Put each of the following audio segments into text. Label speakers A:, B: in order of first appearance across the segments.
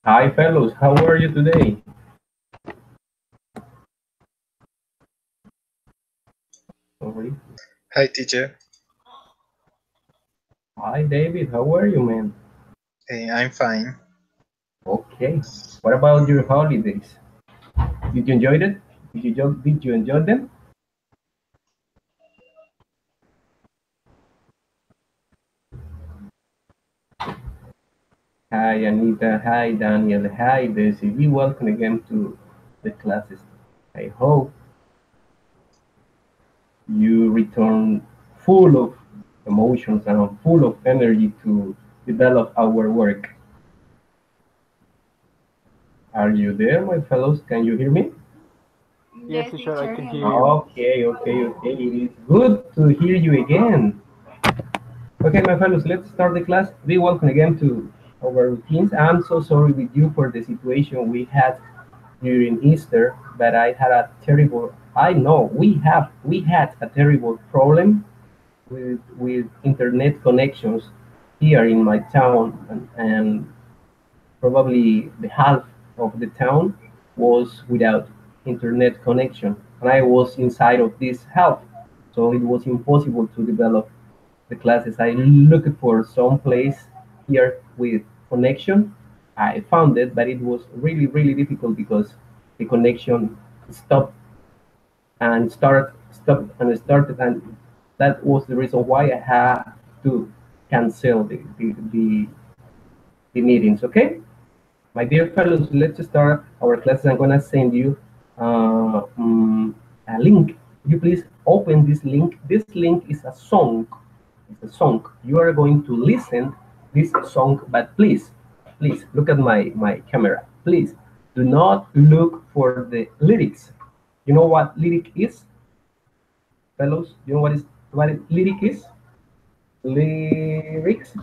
A: Hi, fellows. How are you today? Sorry.
B: Hi, teacher.
A: Hi, David. How are you, man?
B: I'm fine.
A: Okay. What about your holidays? Did you enjoy it? Did you enjoy them? Hi, Anita. Hi, Daniel. Hi, Daisy. We welcome again to the classes. I hope you return full of emotions and full of energy to develop our work. Are you there, my fellows? Can you hear me?
C: Yes,
D: Yes,
C: teacher, I
D: teacher,
C: can
D: and
C: hear you.
D: you?
A: Okay. It is good to hear you again. Okay, my fellows, let's start the class. We welcome again to our routines. I'm so sorry with you for the situation we had during Easter, but I know we had a terrible problem with internet connections here in my town, and probably the half of the town was without internet connection, and I was inside of this half, so it was impossible to develop the classes. I looked for some place here with connection. I found it, but it was really difficult because the connection stopped and started, and that was the reason why I had to cancel the meetings. Okay, my dear fellows, let's start our classes. I'm gonna send you a link. Would you please open this link? This link is a song. It's a song. You are going to listen this song, but please look at my camera. Please do not look for the lyrics. You know what lyric is, fellows? You know what lyric is? Lyrics.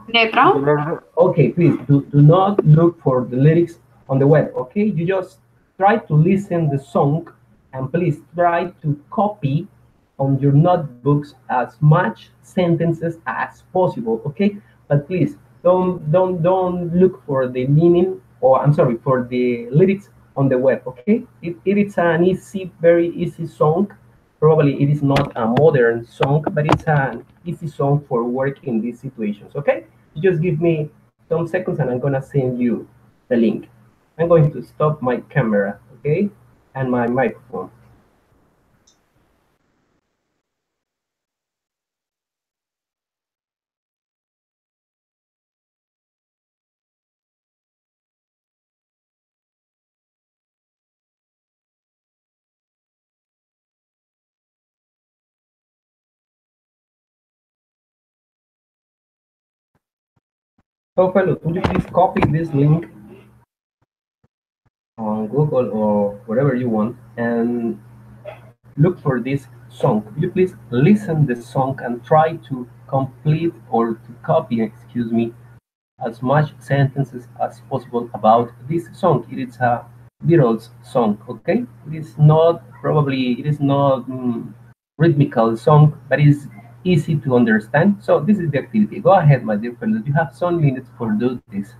C: The
D: Letra?
C: letter,
A: Okay, please do not look for the lyrics on the web. Okay, you just try to listen the song, and please try to copy on your notebooks as much sentences as possible. Okay, but please don't look for the meaning, or I'm sorry, for the lyrics on the web. Okay, it is an easy, very easy song. Probably it is not a modern song, but it's an easy song for work in these situations. Okay, you just give me some seconds and I'm gonna send you the link. I'm going to stop my camera, okay, and my microphone. So, fellows, would you please copy this link on Google or wherever you want and look for this song? Would you please listen the song and try to complete or to copy, excuse me, as much sentences as possible about this song. It is a Beatles song, okay? It is not rhythmical song, but it's easy to understand. So this is the activity. Go ahead, my dear friends. You have some minutes for do this.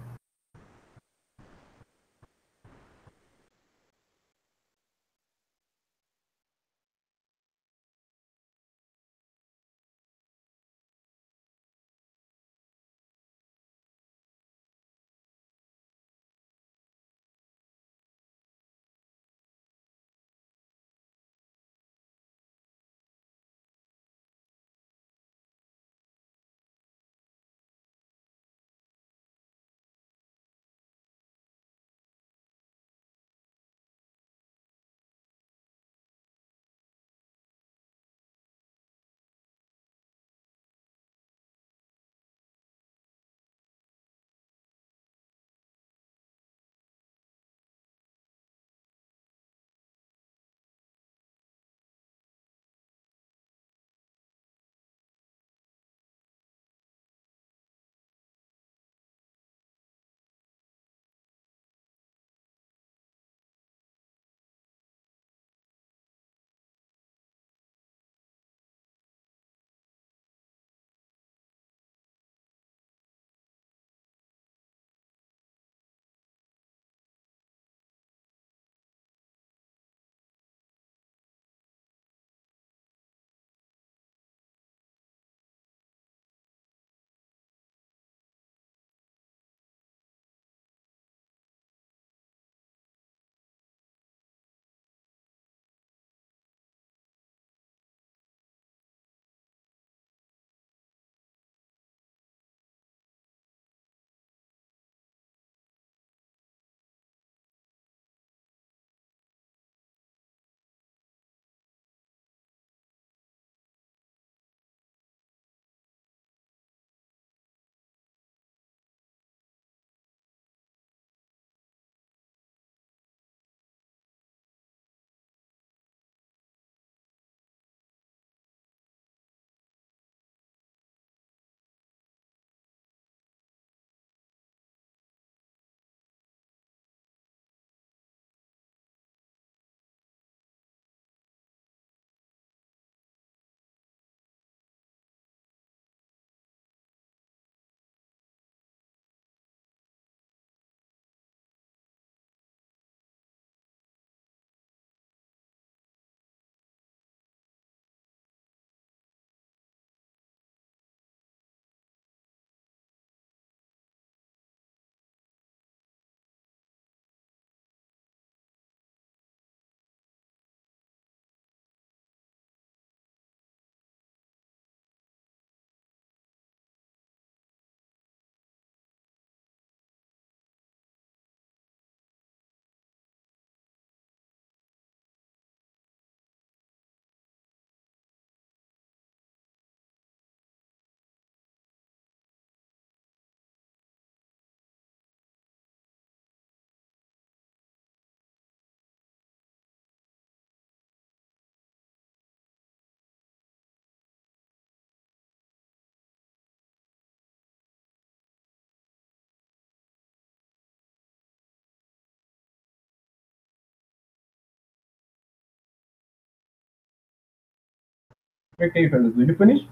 A: Okay, fellas, did you finish?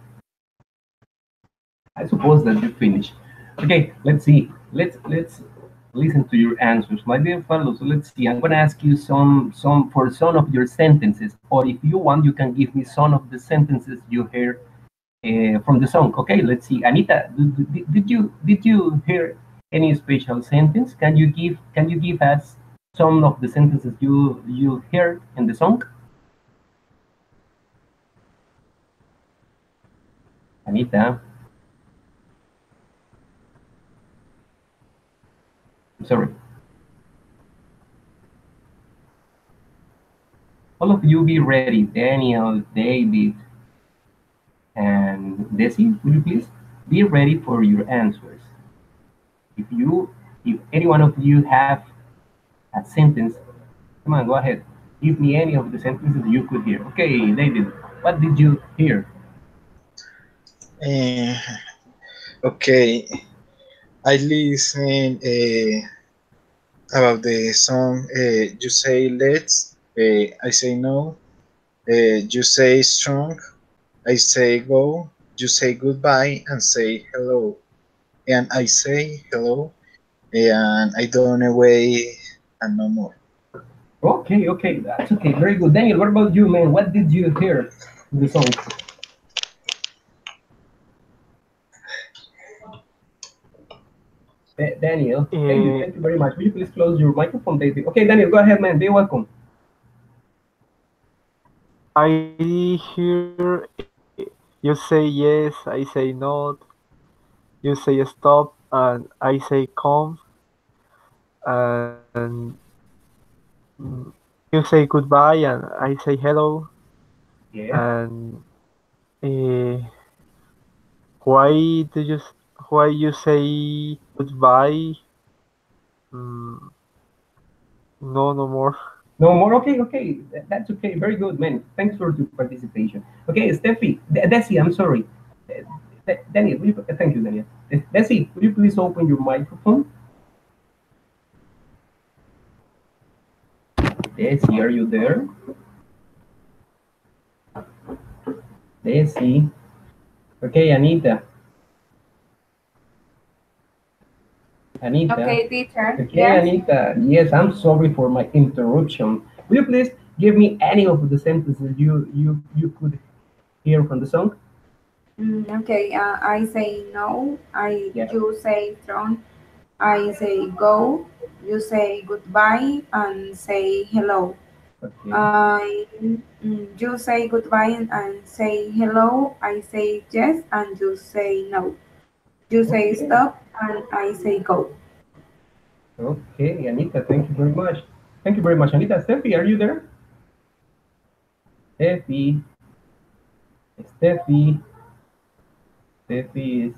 A: I suppose that you finished. Okay, let's see. Let's listen to your answers, my dear fellows. Let's see. I'm gonna ask you some of your sentences, or if you want, you can give me some of the sentences you heard from the song. Okay, let's see. Anita, did you hear any special sentence? Can you give us some of the sentences you heard in the song? Anita, I'm sorry. All of you be ready. Daniel, David, and Desi, will you please be ready for your answers? If any one of you have a sentence, come on, go ahead. Give me any of the sentences you could hear. Okay, David, what did you hear?
B: Uh, okay, I listen about the song. You say let's. I say no. You say strong. I say go. You say goodbye and say hello. And I say hello. And I don't away and no more.
A: Okay, that's okay. Very good. Daniel, what about you, man? What did you hear in the song? Daniel, thank you very much. Will you please close your microphone, David? Okay, Daniel, go ahead, man. Be welcome.
D: I hear you say yes, I say no, you say stop, and I say come, and mm, you say goodbye, and I say hello,
A: Yeah.
D: and uh, why do you why you say goodbye? Mm, no, no more.
A: No more. Okay. That's okay. Very good, man. Thanks for your participation. Okay, Steffi, Desi, I'm sorry. Daniel, thank you, Daniel. Desi, will you please open your microphone? Desi, are you there? Desi. Okay, Anita. Anita.
C: Okay, teacher.
A: Okay,
C: Yes.
A: Anita. Yes, I'm sorry for my interruption. Will you please give me any of the sentences you could hear from the song?
C: Okay. I say no.
A: Yeah.
C: You say strong. I say go. You say goodbye and say hello.
A: Okay.
C: You say goodbye and say hello. I say yes and you say no. You say
A: Okay.
C: stop and I say go.
A: Okay, Anita, thank you very much. Thank you very much, Anita. Steffi, are you there? Steffi, Steffi, Steffi is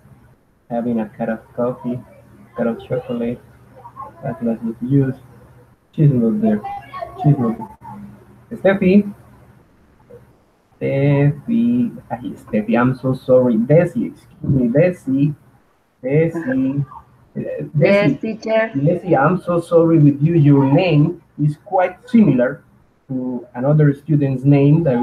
A: having a cup of coffee, cup of chocolate, a glass of juice. She's not there. She's not there. Steffi, Steffi, Steffi, I'm so sorry. Desi, excuse me, Desi, Desi,
E: Yes,
A: Desi,
E: teacher.
A: Desi, I'm so sorry with you. Your name is quite similar to another student's name that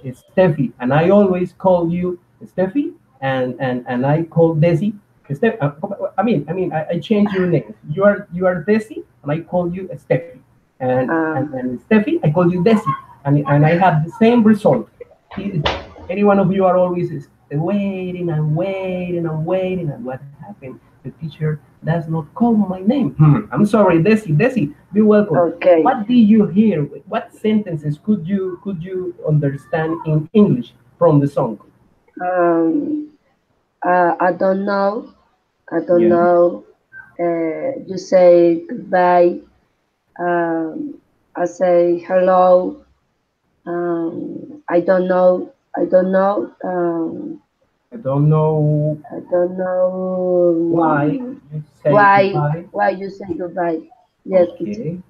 A: is Steffi, and I always call you Steffi, and I call Desi. I change your name. You are Desi, and I call you Steffi, and Steffi, I call you Desi, and I have the same result. Any one of you are always waiting and waiting and waiting, and what happened? The teacher does not call my name. I'm sorry, Desi, be welcome.
E: Okay.
A: What did you hear? What sentences could you understand in English from the song?
E: Um, I don't know. I don't
A: Yeah.
E: know. You say goodbye. I say hello. I don't know. I don't know.
A: I don't know
E: I don't know
A: why you say
E: why
A: goodbye.
E: you say goodbye. Yes, teacher.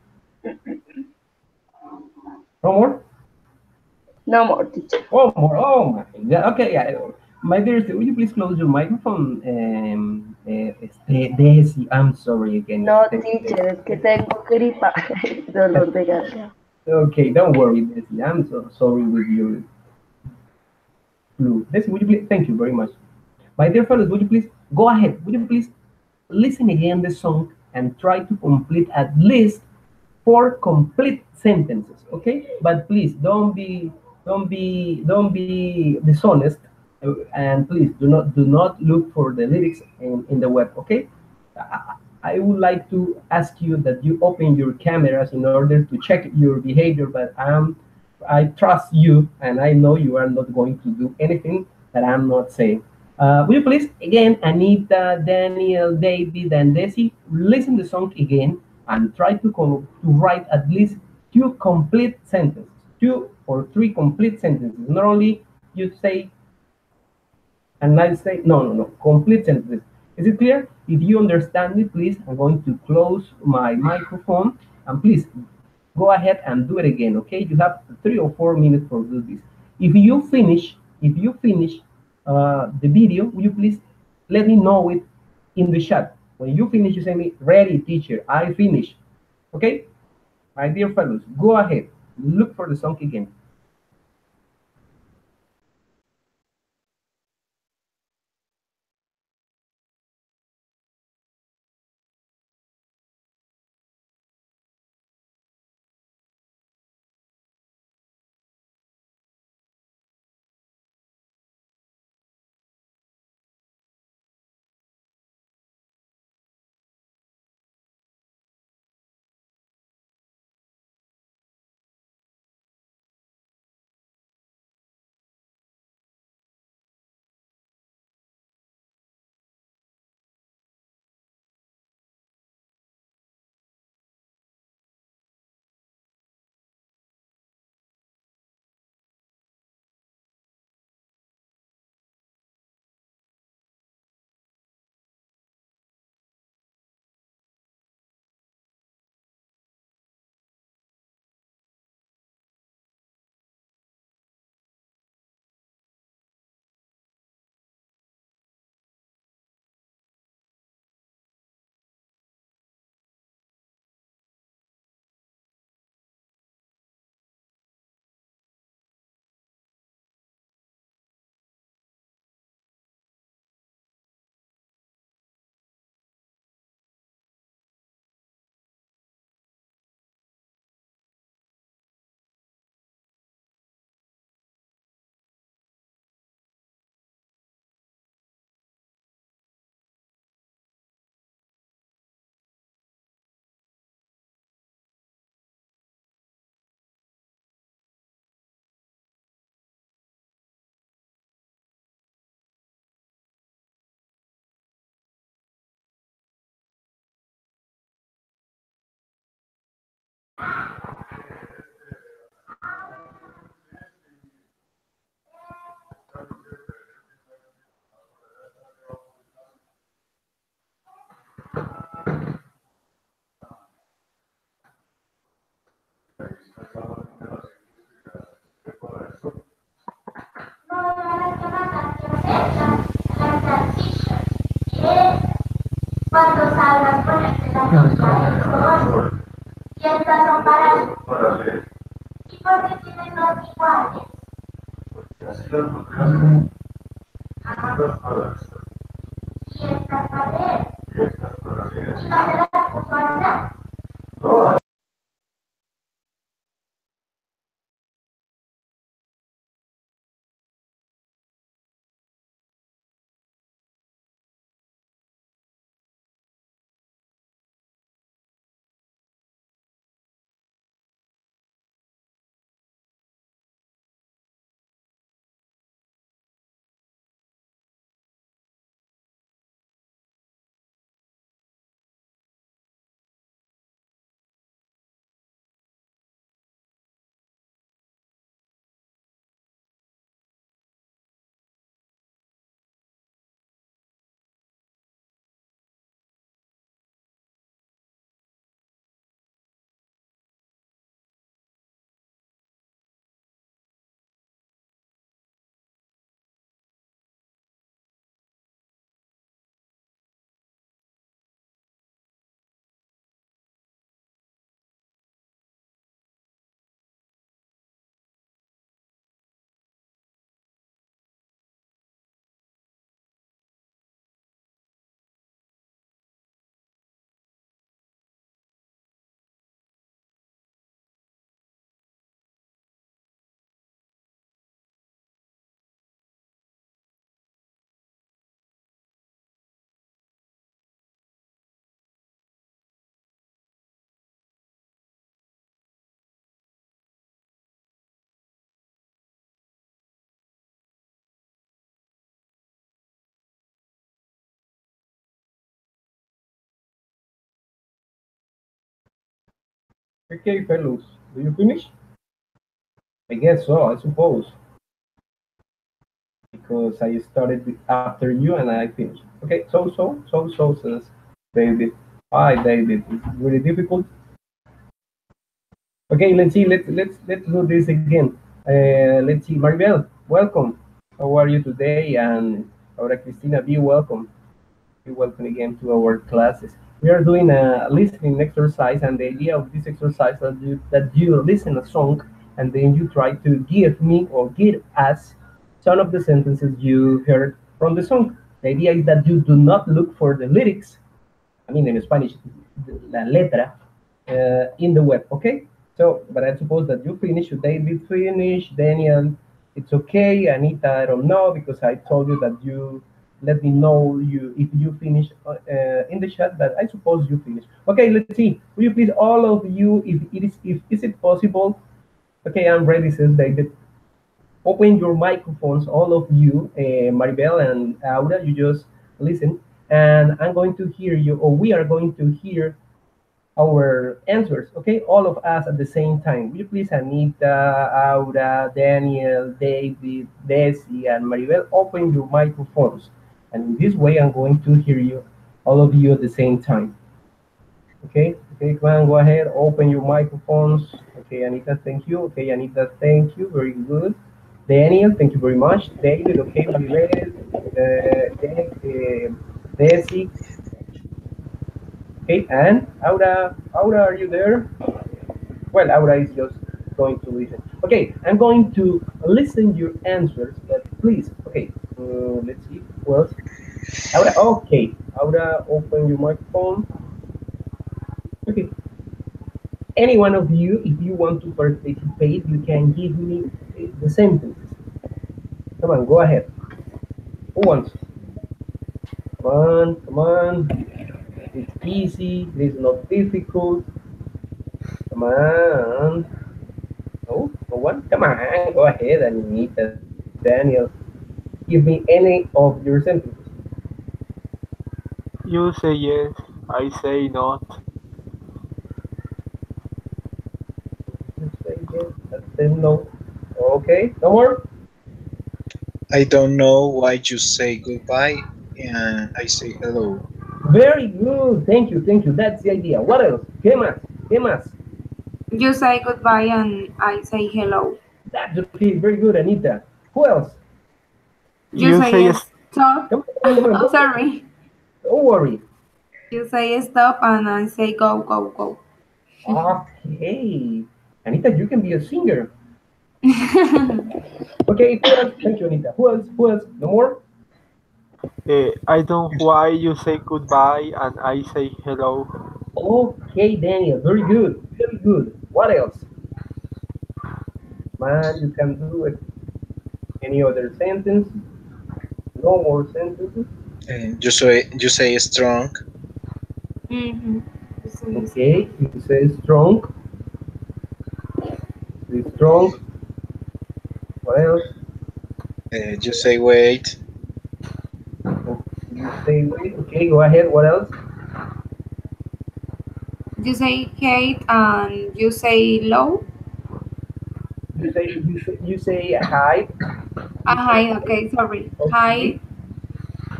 A: Okay. No more?
E: No more, teacher.
A: Oh, more. Oh my God. Okay, yeah. My dear, will you please close your microphone? Desi, I'm sorry again.
E: No, teacher, es que tengo gripa, dolor de garganta.
A: Okay, don't worry, Desi. I'm so sorry with you. blue. Desi, would you please? Thank you very much. My dear fellows, would you please go ahead? Would you please listen again the song and try to complete at least four complete sentences, okay? But please don't be dishonest, and please do not look for the lyrics in the web, okay? I would like to ask you that you open your cameras in order to check your behavior, but I trust you, and I know you are not going to do anything that I'm not saying. Will you please, again, Anita, Daniel, David, and Desi, listen the song again and try to write at least two complete sentences, two or three complete sentences. Not only you say and I say, no, no, no, complete sentences. Is it clear? If you understand me, please, I'm going to close my microphone and please go ahead and do it again, okay? You have 3 or 4 minutes for do this. If you finish the video, will you please let me know it in the chat? When you finish, you say me, ready, teacher, I finish. Okay? My dear fellows, go ahead. Look for the song again.
F: Cuando salgas con excelentes y estas son para leer. ¿Y por qué tienen los iguales? Y estas para leer. ¿Y las de las puntualidades?
A: Okay, fellows, do you finish? I guess so, I suppose. Because I started after you and I finished. Okay, so says David. Hi, David. It's really difficult. Okay, let's see. Let's do this again. Let's see. Maribel, welcome. How are you today? And Laura Cristina, be welcome. Be welcome again to our classes. We are doing a listening exercise, and the idea of this exercise is that you listen a song, and then you try to give me or give us some of the sentences you heard from the song. The idea is that you do not look for the lyrics, I mean in Spanish, la letra, in the web, okay? So, but I suppose that you finish, David finish, Daniel, it's okay, Anita, I don't know, because I told you that you let me know you if you finish in the chat, but I suppose you finish. Okay, let's see. Will you please, all of you, if is it possible? Okay, I'm ready, says David. Open your microphones, all of you, Maribel and Aura, you just listen, and I'm going to hear you, or we are going to hear our answers, okay? All of us at the same time. Will you please, Anita, Aura, Daniel, David, Desi, and Maribel, open your microphones. And in this way, I'm going to hear you, all of you at the same time. Okay, okay, come on, go ahead, open your microphones. Okay, Anita, thank you. Okay, Anita, thank you, very good. Daniel, thank you very much. David, okay, Maribel, Desi. Okay, and Aura, are you there? Well, Aura is just going to listen. Okay, I'm going to listen your answers, but please, okay, let's see, who else? Aura, okay, Aura, open your microphone. Okay. Any one of you, if you want to participate, you can give me the sentences. Come on, go ahead. Who wants? Come on, come on. It's easy, it is not difficult. Come on. No, no one? Come on, go ahead, Anita, Daniel. Give me any of your sentences.
D: You say yes, I say not.
A: You say yes, then no. Okay, no more?
B: I don't know why you say goodbye and I say hello.
A: Very good. Thank you, thank you. That's the idea. What else? ¿Qué más? ¿Qué más?
C: You say goodbye and I say hello.
A: That's okay. Very good, Anita. Who else?
C: You say stop.
A: Come on, come on.
C: Oh, sorry.
A: Don't worry.
C: You say stop and I say go, go, go.
A: Okay. Anita, you can be a singer. Okay, who else? Thank you, Anita. Who else? Who else? No more?
D: I don't know why you say goodbye and I say hello.
A: Okay, Daniel. Very good. Very good. What else? Man, you can do it. Any other sentence? No more sentences?
B: You say strong.
C: Mm-hmm.
A: Okay, you say strong. Say strong. What else?
B: You say wait.
A: You say wait. Okay, go ahead. What else?
C: You say hate and you say low.
A: You say hi.
C: Hi, okay, sorry.
A: Okay.
C: Hi,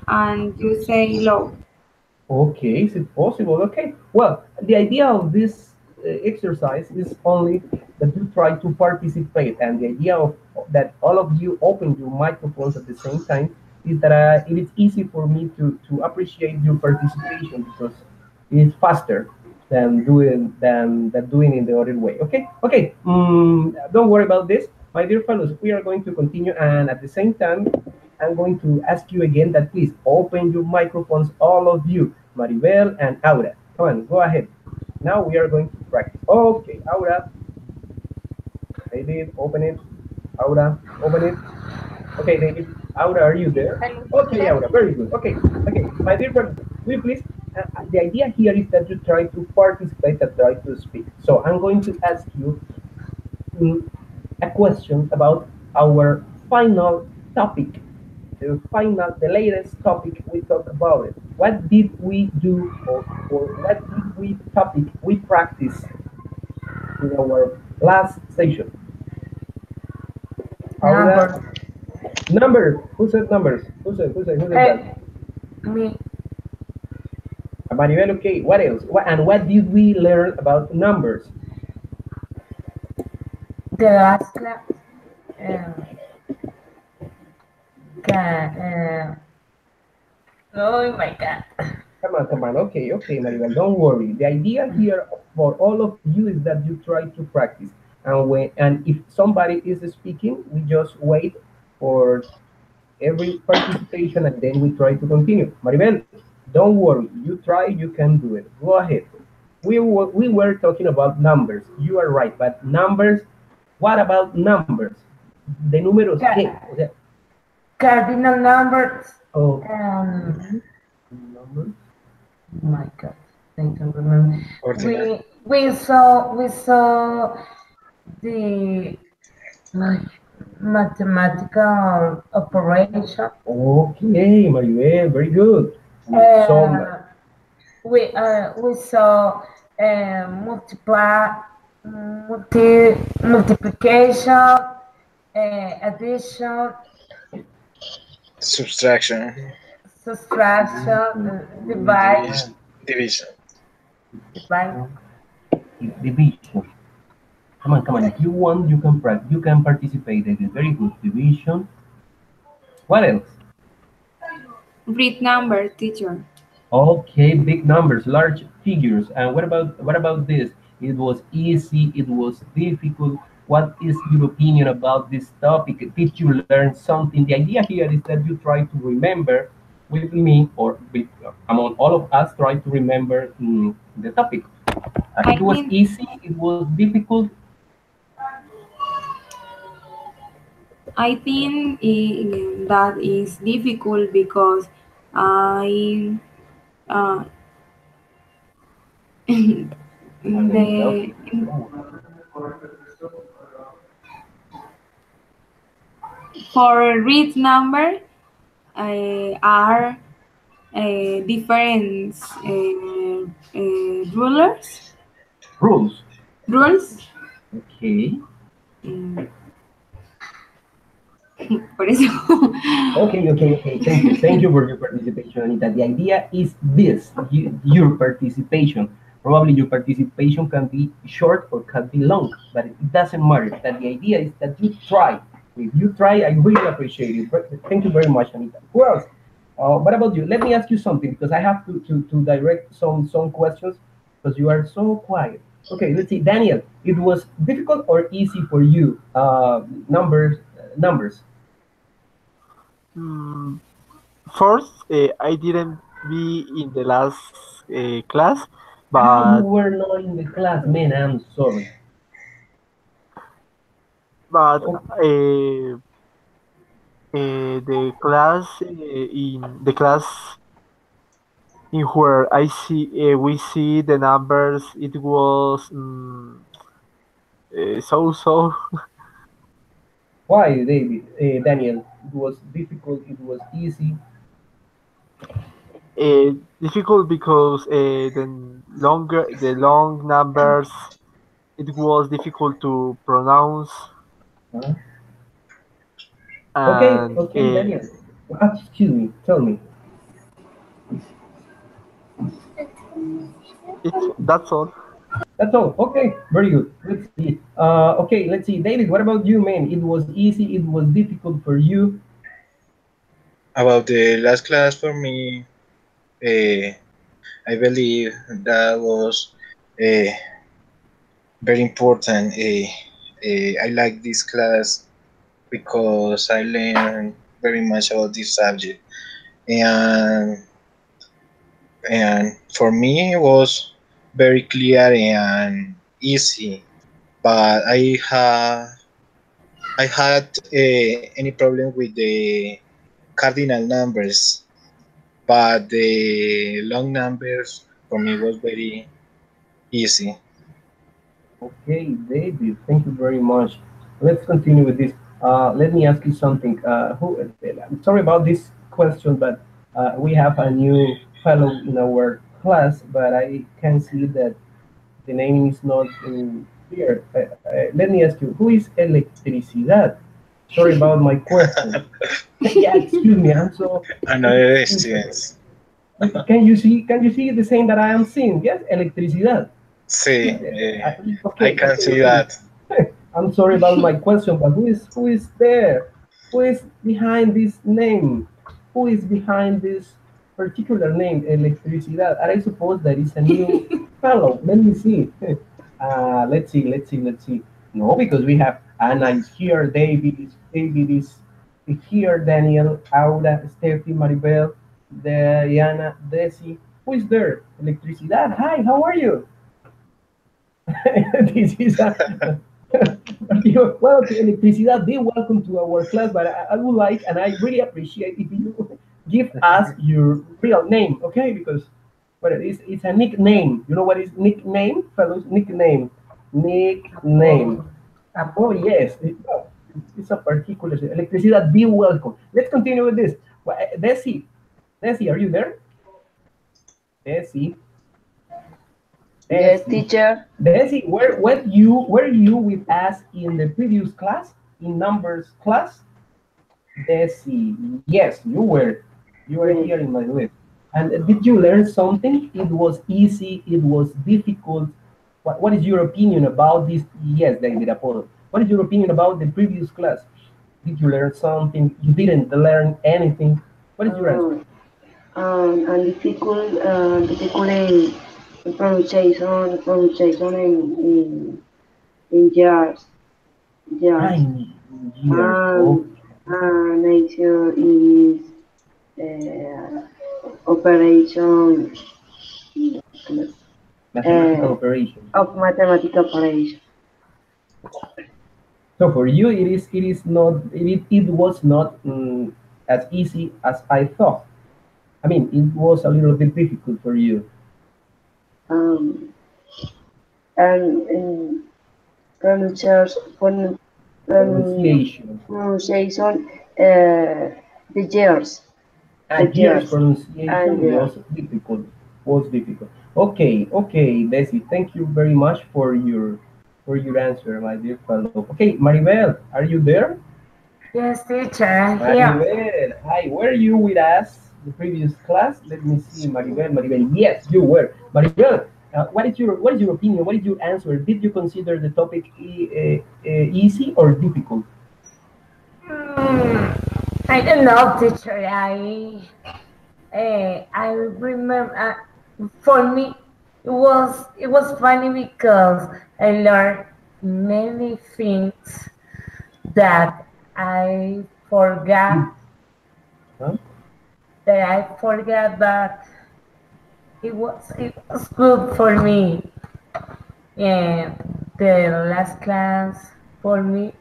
C: and you say low.
A: Okay, is it possible? Okay. Well, the idea of this exercise is only that you try to participate, and the idea of that all of you open your microphones at the same time is that it is easy for me to appreciate your participation because it is faster than doing in the other way. Okay. Okay. Don't worry about this, my dear fellows. We are going to continue, and at the same time, I'm going to ask you again that please open your microphones, all of you, Maribel and Aura. Come on, go ahead. Now we are going to practice. Okay, Aura. David, open it. Aura, open it. Okay, David. Aura, are you there? Okay, Aura, very good. Okay, okay. My dear friend, will you please, the idea here is that you try to participate and try to speak. So I'm going to ask you a question about our final topic. The latest topic we talked about it. What did we do, or what did we practice in our last session. Ahora, numbers. Who said numbers? Who said that?
E: Me.
A: Maribel, okay. What else? And what did we learn about numbers?
E: The last class. Oh my God.
A: Come on. Okay, Maribel, don't worry. The idea here for all of you is that you try to practice. And if somebody is speaking, we just wait for every participation and then we try to continue. Maribel, don't worry. You try, you can do it. Go ahead. We were talking about numbers. You are right, but numbers, what about numbers? ¿De números qué? O sea,
E: Cardinal numbers.
A: oh,
E: Oh my God, I don't remember.
B: Ordinal.
E: We saw the mathematical operation.
A: okay, Maribel, very good. So,
E: We saw multiplication, addition,
B: Subtraction.
E: subtraction, divide.
B: Division.
A: division. Come on. If you want, you can practice. You can participate in it. Very good. Division. What else?
C: Read number, teacher.
A: Okay, big numbers, large figures. And what about this? It was easy. It was difficult. What is your opinion about this topic? Did you learn something? The idea here is that you try to remember with me or among all of us, try to remember the topic. It was easy. It was difficult.
C: I think that is difficult because I the for read number are different rules.
A: Okay.
C: Por eso.
A: Okay. Thank you for your participation, Anita. The idea is this: your participation. Probably your participation can be short or can be long, but it doesn't matter. That the idea is that you try. If you try, I really appreciate it. Thank you very much, Anita. Who else? What about you? Let me ask you something because I have to direct some questions because you are so quiet. Okay, let's see. Daniel, it was difficult or easy for you? Numbers.
D: First, I didn't be in the last class,
A: You
D: but
A: were not in the class, man. I'm sorry.
D: but the class in the class in where we see the numbers, it was so.
A: Why, David? Daniel, it was difficult. It was easy.
D: Difficult because the long numbers, it was difficult to pronounce.
A: Huh?
D: And,
A: Okay, Daniel. Excuse me. Tell me.
D: That's all.
A: That's all. Okay, very good. Let's see. Okay, let's see. David, what about you, man? It was easy. It was difficult for you.
B: About the last class for me, I believe that was very important. I like this class because I learned very much about this subject, and for me it was very clear and easy. But I had any problem with the cardinal numbers, but the long numbers for me was very easy.
A: Okay, David, thank you very much. Let's continue with this. Let me ask you something. I'm sorry about this question, but we have a new fellow in our class, but I can see that the name is not Here, let me ask you, who is electricidad? Sorry about my question. Yeah, excuse me, I'm so.
B: Another students.
A: Can you see the same that I am seeing? Yes, electricidad.
B: Sí, I
A: Okay,
B: can
A: okay,
B: see
A: okay.
B: that.
A: I'm sorry about my question, but who is there? Who is behind this name? Who is behind this particular name, electricidad? And I suppose that is a new fellow. Let me see. Let's see. No, because we have Anna is here, David is here, Daniel, Aura, Steffi, Maribel, Diana, Desi. Who is there? Electricidad. Hi, how are you? This is a well, to electricidad, be welcome to our class, but I would like and I really appreciate if you give us your real name, okay? Because well, it's a nickname. You know what is nickname, fellows? Nickname. Nickname. Oh, yes. It's a particular electricidad. Be welcome. Let's continue with this. Well, Desi, are you there? Desi.
E: Yes,
A: Desi.
E: teacher.
A: Desi, were you with us in the previous class, in numbers class? Desi, yes, you were. You were
E: Yes.
A: here in my list. And did you learn something? It was easy, it was difficult. What is your opinion about this? Yes, David Apollo. What is your opinion about the previous class? Did you learn something? You didn't learn anything? What is your answer?
E: And difficult in pronunciation in jars,
A: I
E: jars.
A: need years. Oh,
E: Nature is operation
A: mathematical operation.
E: of mathematical operation.
A: So for you, it is not it was not as easy as I thought. I mean, it was a little bit difficult for you.
E: Um, and in
A: Pronunciation.
E: pronunciation, the years, the
A: And here's
E: years, and
A: pronunciation
E: years.
A: was difficult. Was difficult. Okay, okay, Desi. Thank you very much for your answer, my dear fellow. Okay, Maribel, are you there?
G: Yes, teacher, I'm here.
A: Maribel, hi. Were you with us the previous class? Let me see, Maribel. Maribel, yes, you were. Maribel, what is your opinion? What is your answer? Did you consider the topic easy or difficult?
G: Hmm, I don't know, teacher. I remember. For me, it was funny because I learned many things that I forgot.
A: Huh?
G: That I forgot, but it was good for me. And the last class for me,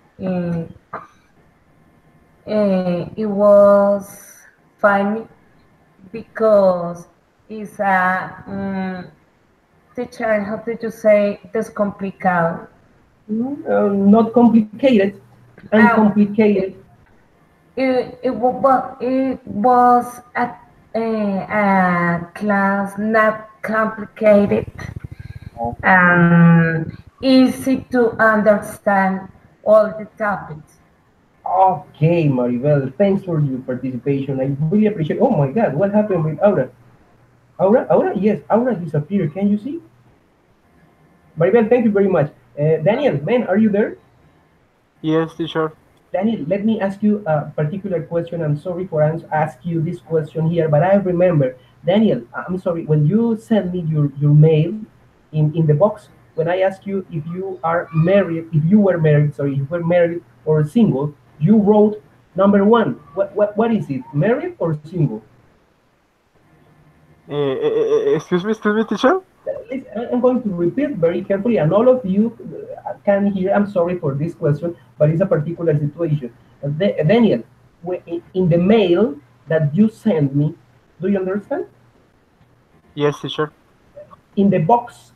G: it was funny because it's a teacher, how did you say, descomplicado.
A: Not complicated,
G: Um,
A: uncomplicated.
G: it was a class not complicated,
A: Okay.
G: easy to understand all the topics.
A: Okay, Maribel, thanks for your participation. I really appreciate. Oh my God, what happened with Aura? Aura, yes, Aura disappeared. Can you see? Maribel, thank you very much. Daniel, man, are you there?
D: Yes, teacher.
A: Daniel, let me ask you a particular question. I'm sorry for ask you this question here, but I remember, Daniel, I'm sorry, when you sent me your mail in the box, when I asked you if you are married, if you were married, sorry, if you were married or single, you wrote number one. What is it, married or single?
D: Excuse me, teacher.
A: I'm going to repeat very carefully, and all of you can hear. I'm sorry for this question, but it's a particular situation. Daniel, in the mail that you sent me, do you understand?
D: Yes, teacher.
A: In the box,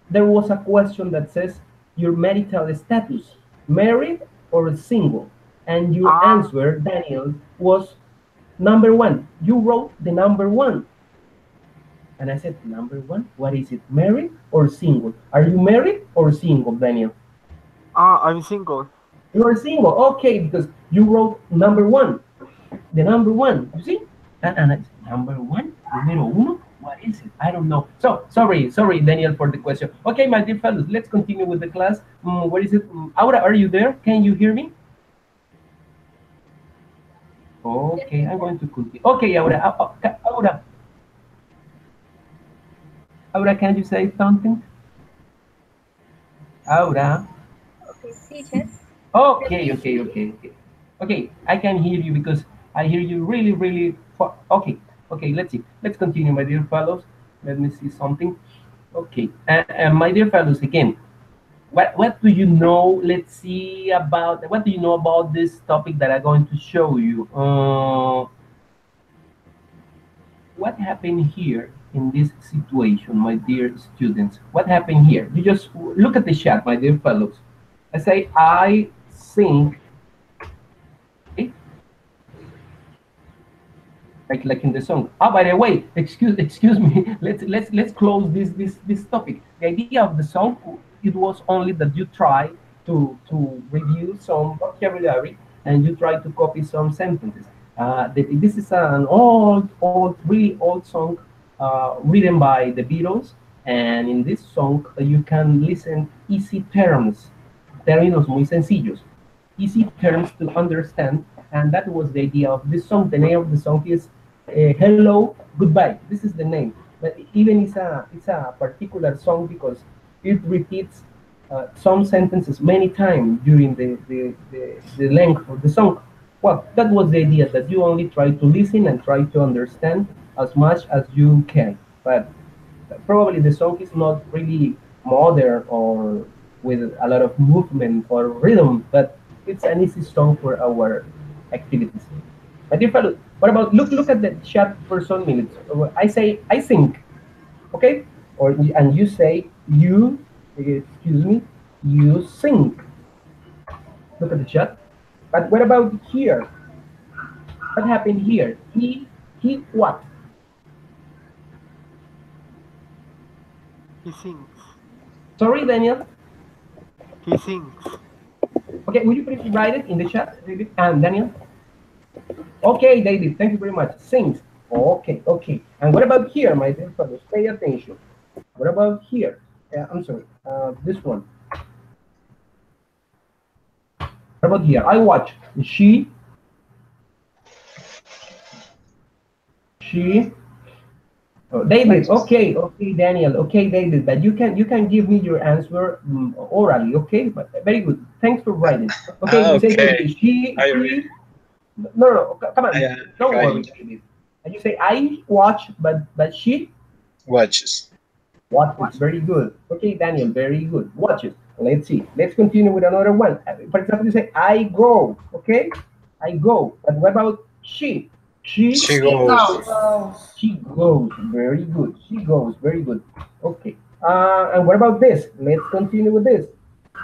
A: there was a question that says your marital status, married or single, and your
D: Ah,
A: answer, Daniel, was number one. You wrote the number one. And I said, number one, what is it, married or single? Are you married or single, Daniel?
D: I'm single.
A: You are single, okay, because you wrote number one, the number one, you see? And I said, number one, numero uno, what is it? I don't know. So, sorry, Daniel, for the question. Okay, my dear fellows, let's continue with the class. What is it? Aura, are you there? Can you hear me? Okay, I'm going to continue. Okay, Aura. Aura, can you say something? Aura.
H: Okay, teacher.
A: Okay, I can hear you because I hear you really, really far. Okay, let's see. Let's continue, my dear fellows. Let me see something. Okay, and my dear fellows, again, what do you know? Let's see about, what do you know about this topic that I'm going to show you? What happened here in this situation, my dear students? What happened here? You just look at the chat, my dear fellows. I say, I think, okay? Like in the song. Oh, by the way, excuse me. Let's close this topic. The idea of the song, it was only that you try to review some vocabulary and you try to copy some sentences. This is an really old song written by the Beatles, and in this song you can listen easy terms, términos muy sencillos, easy terms to understand, and that was the idea of this song. The name of the song is Hello, Goodbye. This is the name, but even it's a particular song because it repeats some sentences many times during the length of the song. Well, that was the idea, that you only try to listen and try to understand as much as you can. But probably the song is not really modern or with a lot of movement or rhythm, but it's an easy song for our activities. My dear fellow, what about, look at the chat for some minutes. I say, I think, okay? And you say, you, excuse me, you think. Look at the chat. But what about here? What happened here? He what?
D: He sings.
A: Sorry, Daniel?
D: He sings.
A: Okay, will you please write it in the chat, David and Daniel? Okay, David, thank you very much. Sings. Okay. And what about here, my dear fellows? Pay attention. What about here? I'm sorry, this one. What about here? I watch. She. Oh, David. Okay, Daniel. Okay, David. But you can give me your answer orally. Okay, but very good. Thanks for writing. Okay. You say David, she. No. Come on. Don't worry, David. And you say I watch, but she
B: watches.
A: Watches. Very good. Okay, Daniel. Very good. Watches. Let's see. Let's continue with another one. For example, you say, I go. Okay? I go. But what about she? She goes. She goes. Very good. She goes. Very good. Okay. And what about this? Let's continue with this.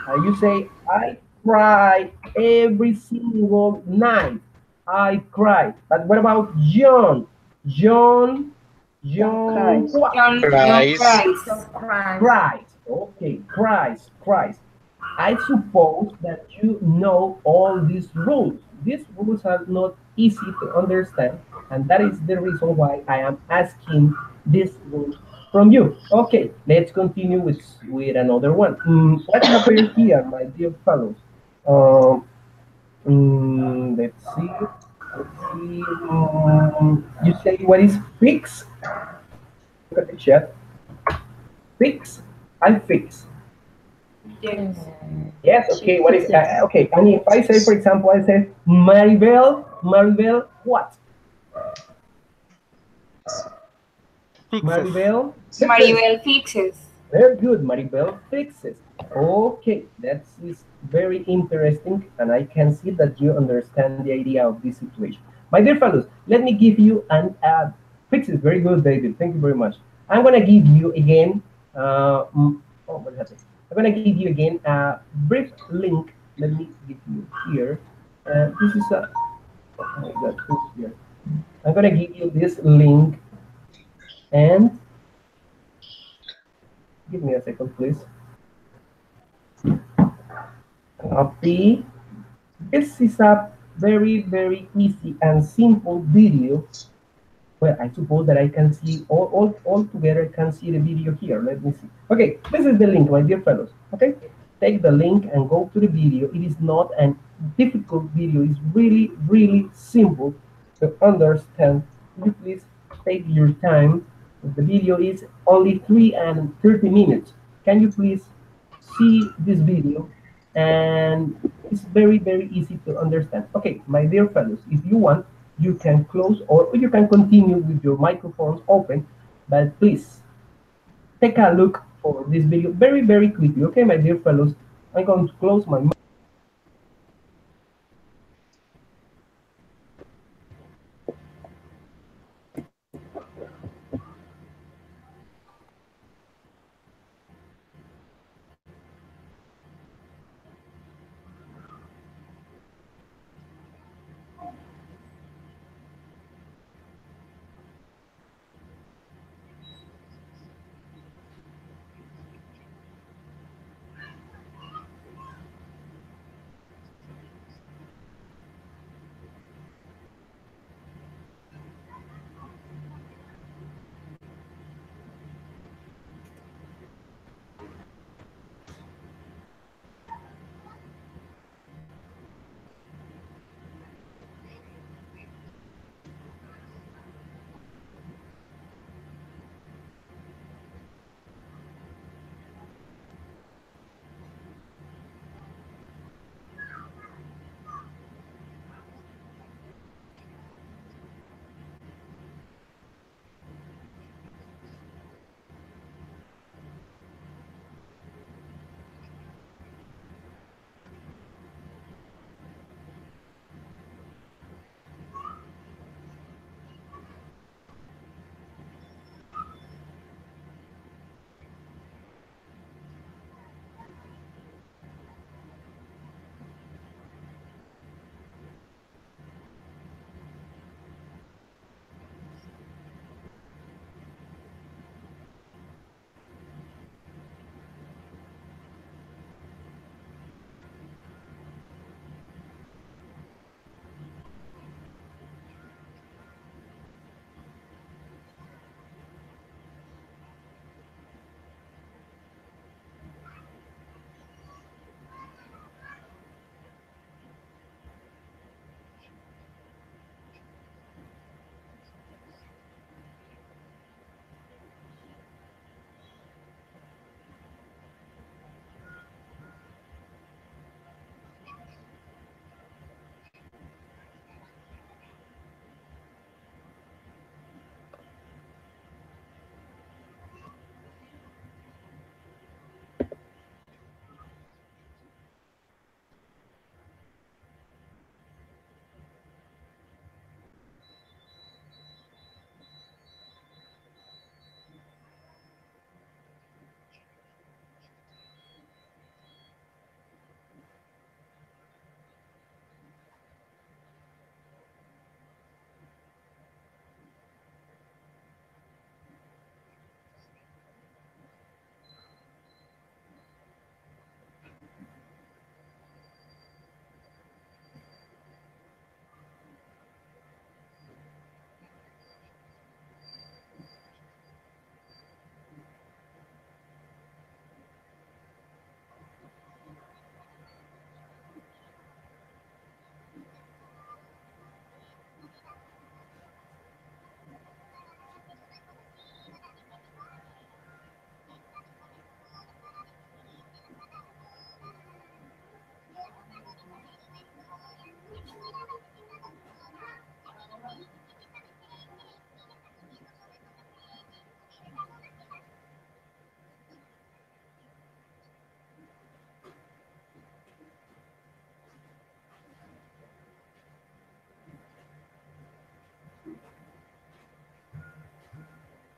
A: You say, I cry every single night. I cry. But what about John? John cries. Okay, cries. I suppose that you know all these rules. These rules are not easy to understand, and that is the reason why I am asking these rules from you. Okay, let's continue with another one. What happened here, my dear fellows? Let's see. You say, what is fix? Look at the chat. Fix. I fix. Yes. Okay. What is okay? And if I say, for example, I say Maribel, what?
D: Fixes.
A: Maribel
C: fixes.
A: Very good. Maribel fixes. Okay, that is very interesting, and I can see that you understand the idea of this situation. My dear fellows, let me give you an fixes. Very good, David. Thank you very much. I'm gonna give you again. What happened? I'm gonna give you again a brief link. Let me give you here. This is a. Oh my God, who's here? I'm gonna give you this link, and Give me a second, please. Copy. This is a very, very easy and simple video. Well, I suppose that I can see all together. I can see the video here. Let me see. Okay, this is the link, my dear fellows. Okay, take the link and go to the video. It is not a difficult video. It's really, really simple to understand. You please take your time. The video is only 3 and 30 minutes. Can you please see this video? And it's very, very easy to understand. Okay, my dear fellows, if you want, you can close or you can continue with your microphones open, but please take a look for this video very, very quickly. Okay, my dear fellows, I'm going to close my mic.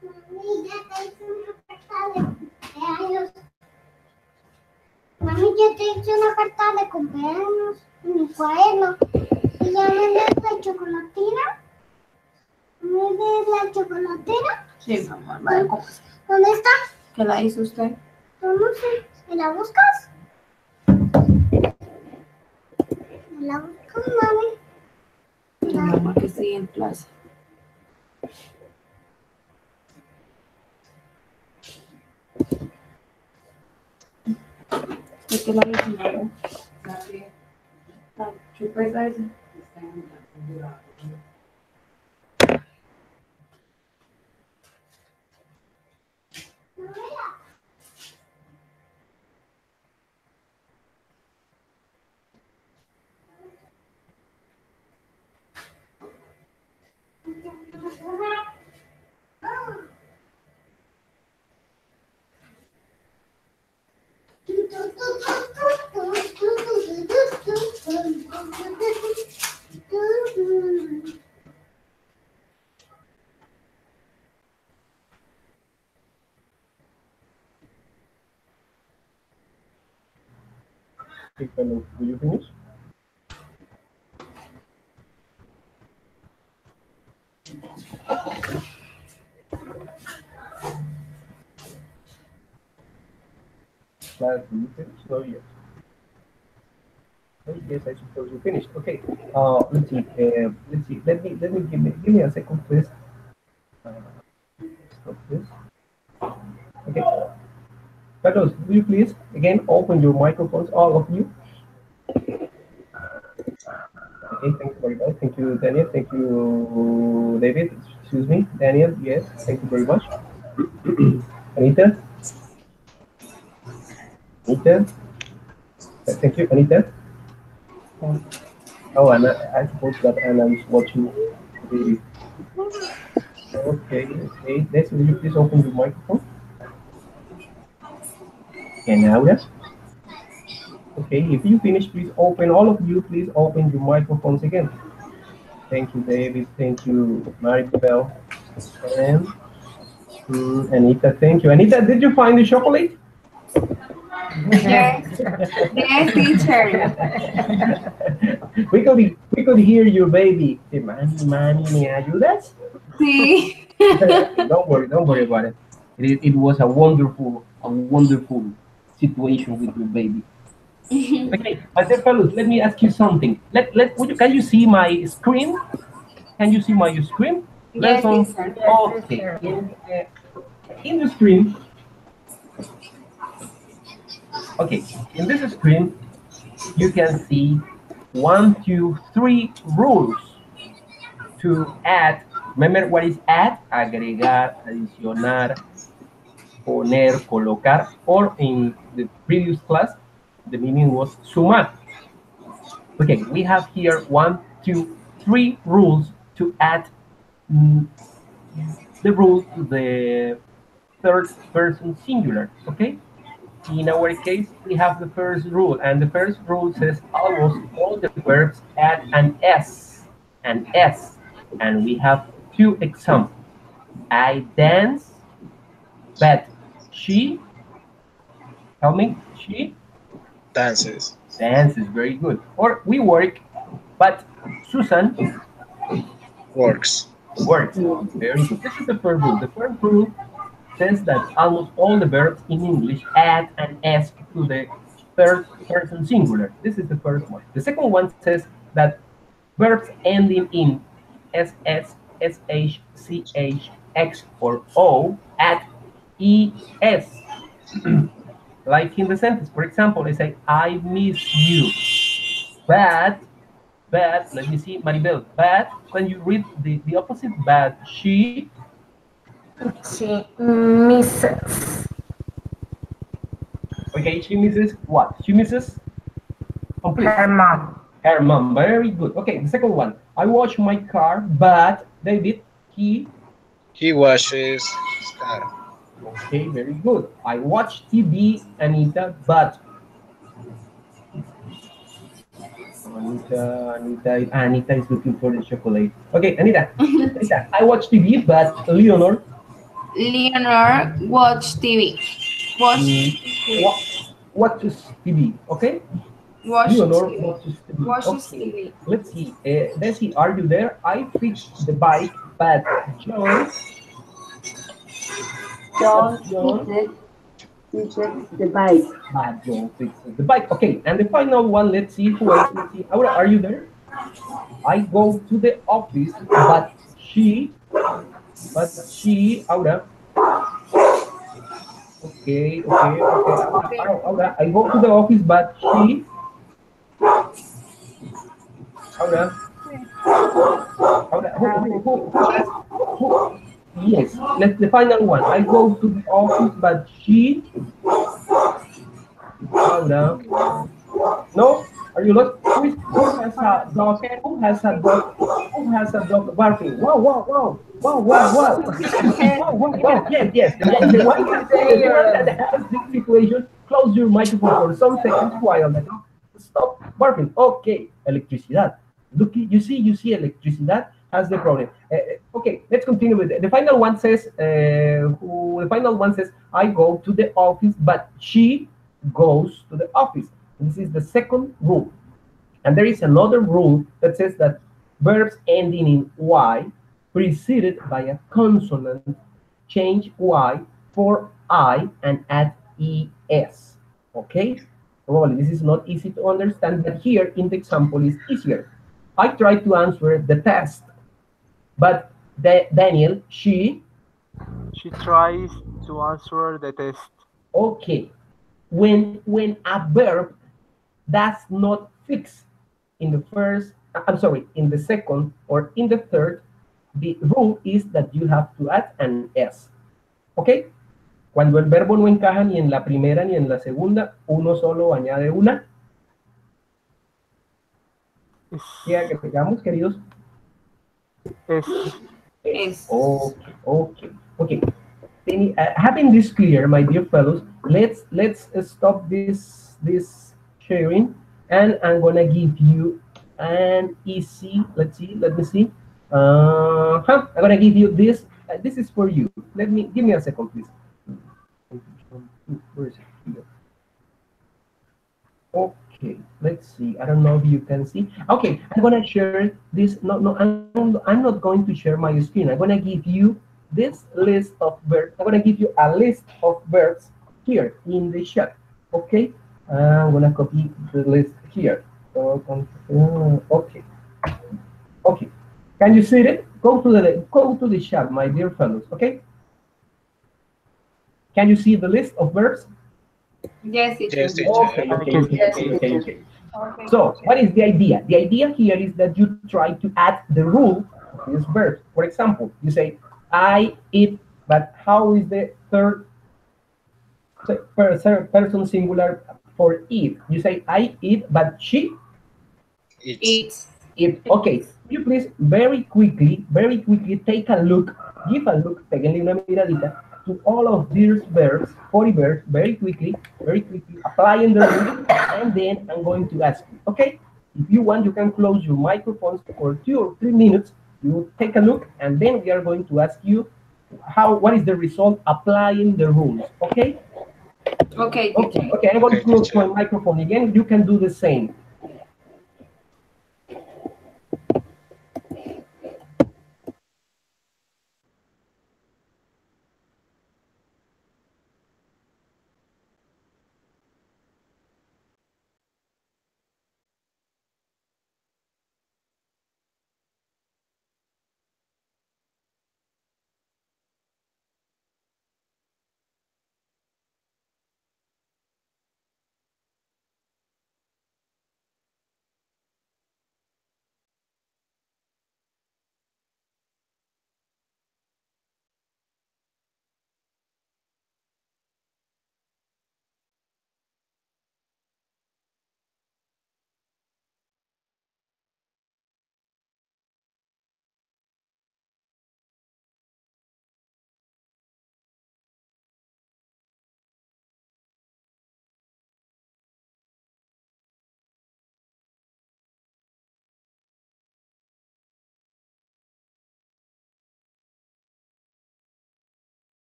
F: Mami, ya te hice una carta de cumpleaños. Mami, ya te hice una carta de cumpleaños en mi cuaderno. ¿Y ya me das la chocolatina? ¿Me das la chocolatina?
C: Sí, mamá, vale, ¿cómo es?
F: ¿Dónde está?
C: ¿Qué la hizo usted?
F: No, no sé. ¿Me la buscas? ¿Me la buscas, mami?
C: No, porque estoy en clase. ¿De qué la hizo, mami? ¿Qué pesa eso?
A: Okay, fellows, do you finish? Class, do you finish? No, yet. Oh, yes, I suppose you finished. Okay. Let's see. Let's see. Let me give me a second, please. Stop this. Okay. Fellows, will you please again open your microphones, all of you? Okay, thank you very much. Thank you, Daniel. Thank you, David. Excuse me, Daniel. Yes, thank you very much. Anita. Anita. Thank you, Anita. Oh, Anna, I suppose that Anna is watching the. Okay, okay. Next, will you please open your microphone? And Aura. Okay, if you finish, please open, all of you, please open your microphones again. Thank you, David. Thank you, Maribel. And Anita, thank you. Anita, did you find the chocolate?
C: Yes. Yes, teacher.
A: we could hear your baby. Mami, ¿me ayudas?
C: Sí.
A: Don't worry about it. It was a wonderful situation with your baby. Okay, my dear fellows, let me ask you something. Can you see my screen? Can you see my screen?
C: Yes,
A: Okay. In the screen. Okay, in this screen, you can see 1, 2, 3 rules to add. Remember what is add? Agregar, adicionar, poner, colocar, or in the previous class, the meaning was sumar. Okay, we have here 1, 2, 3 rules to add the rule to the third person singular, okay? In our case, we have the first rule, and the first rule says almost all the verbs add an S, and we have 2 examples. I dance, but she, tell me, she?
B: Dances.
A: Dances, very good. Or we work, but Susan
B: Works.
A: Works, very good. This is the first rule. The first rule says that almost all the verbs in English add an S to the third person singular. This is the first one. The second one says that verbs ending in SS, SH, CH, X, or O add ES. Like in the sentence, for example, I say, I miss you. But, let me see, Maribel, but when you read the opposite, but she
G: misses.
A: Okay, she misses what? She misses complete.
G: Her mom.
A: Her mom, very good. Okay, the second one. I wash my car, but David, he
B: washes his car.
A: Okay, very good. I watch TV, Anita, but Anita is looking for the chocolate. Okay, Anita, I watch TV, but Leonor
C: watch TV.
A: Watches TV, okay? Leonor watches TV.
C: Watches
A: Okay.
C: TV.
A: Let's see. Desi, are you there? I fixed the bike, but John
E: John
A: John,
E: fixes the bike.
A: but John fixes the bike. Okay, and the final one, let's see who else. Let's see. Aura, are you there? I go to the office, Aura. Okay. Aura, I go to the office, but Aura, Aura, who, yes, let's the final one. I go to the office, but Aura, no, are you lost? Who has a dog? Who has a dog? Who has a dog barking? Wow. Wow. Yes. The one that has this situation, close your microphone for some seconds while the dog stop barking. Okay, electricidad. Look, you see, electricidad has the problem. Okay, let's continue with it. The final one says, I go to the office, but she goes to the office. This is the second rule. And there is another rule that says that verbs ending in Y preceded by a consonant change Y for I and add ES. Okay? Probably this is not easy to understand, but here in the example is easier. I try to answer the test, but Daniel,
D: She tries to answer the test.
A: okay. When a verb does not fix in the first, I'm sorry, in the second or in the third, the rule is that you have to add an S. ¿Ok? Cuando el verbo no encaja ni en la primera ni en la segunda, uno solo añade una. ¿Qué agregamos, queridos?
D: Es.
A: Okay. Having this clear, my dear fellows, let's stop this sharing, and I'm gonna give you an easy. Let me see. I'm gonna give you this. This is for you. Give me a second, please. Where is it? Here. Okay, let's see. I don't know if you can see. Okay, I'm gonna share this. No, I'm not going to share my screen. I'm gonna give you this list of verbs. I'm gonna give you a list of verbs here in the chat. Okay, I'm gonna copy the list here. Okay. Can you see it? Go to the chat, my dear fellows. Okay. Can you see the list of verbs?
C: Yes, it
B: Yes,
C: is.
B: teacher.
A: Okay. So, what is the idea? The idea here is that you try to add the rule of these verbs. For example, you say, I eat, but how is the third person singular for eat? You say, I eat, but she
B: It's
A: eat. Okay, you please very quickly take a look, give a look, peguenle una miradita to all of these verbs, 40 verbs, very quickly, applying the rule, and then I'm going to ask you, okay? If you want, you can close your microphones for 2 or 3 minutes. You take a look, and then we are going to ask you what is the result applying the rules, okay?
C: Okay.
A: I'm going to close my microphone again. You can do the same.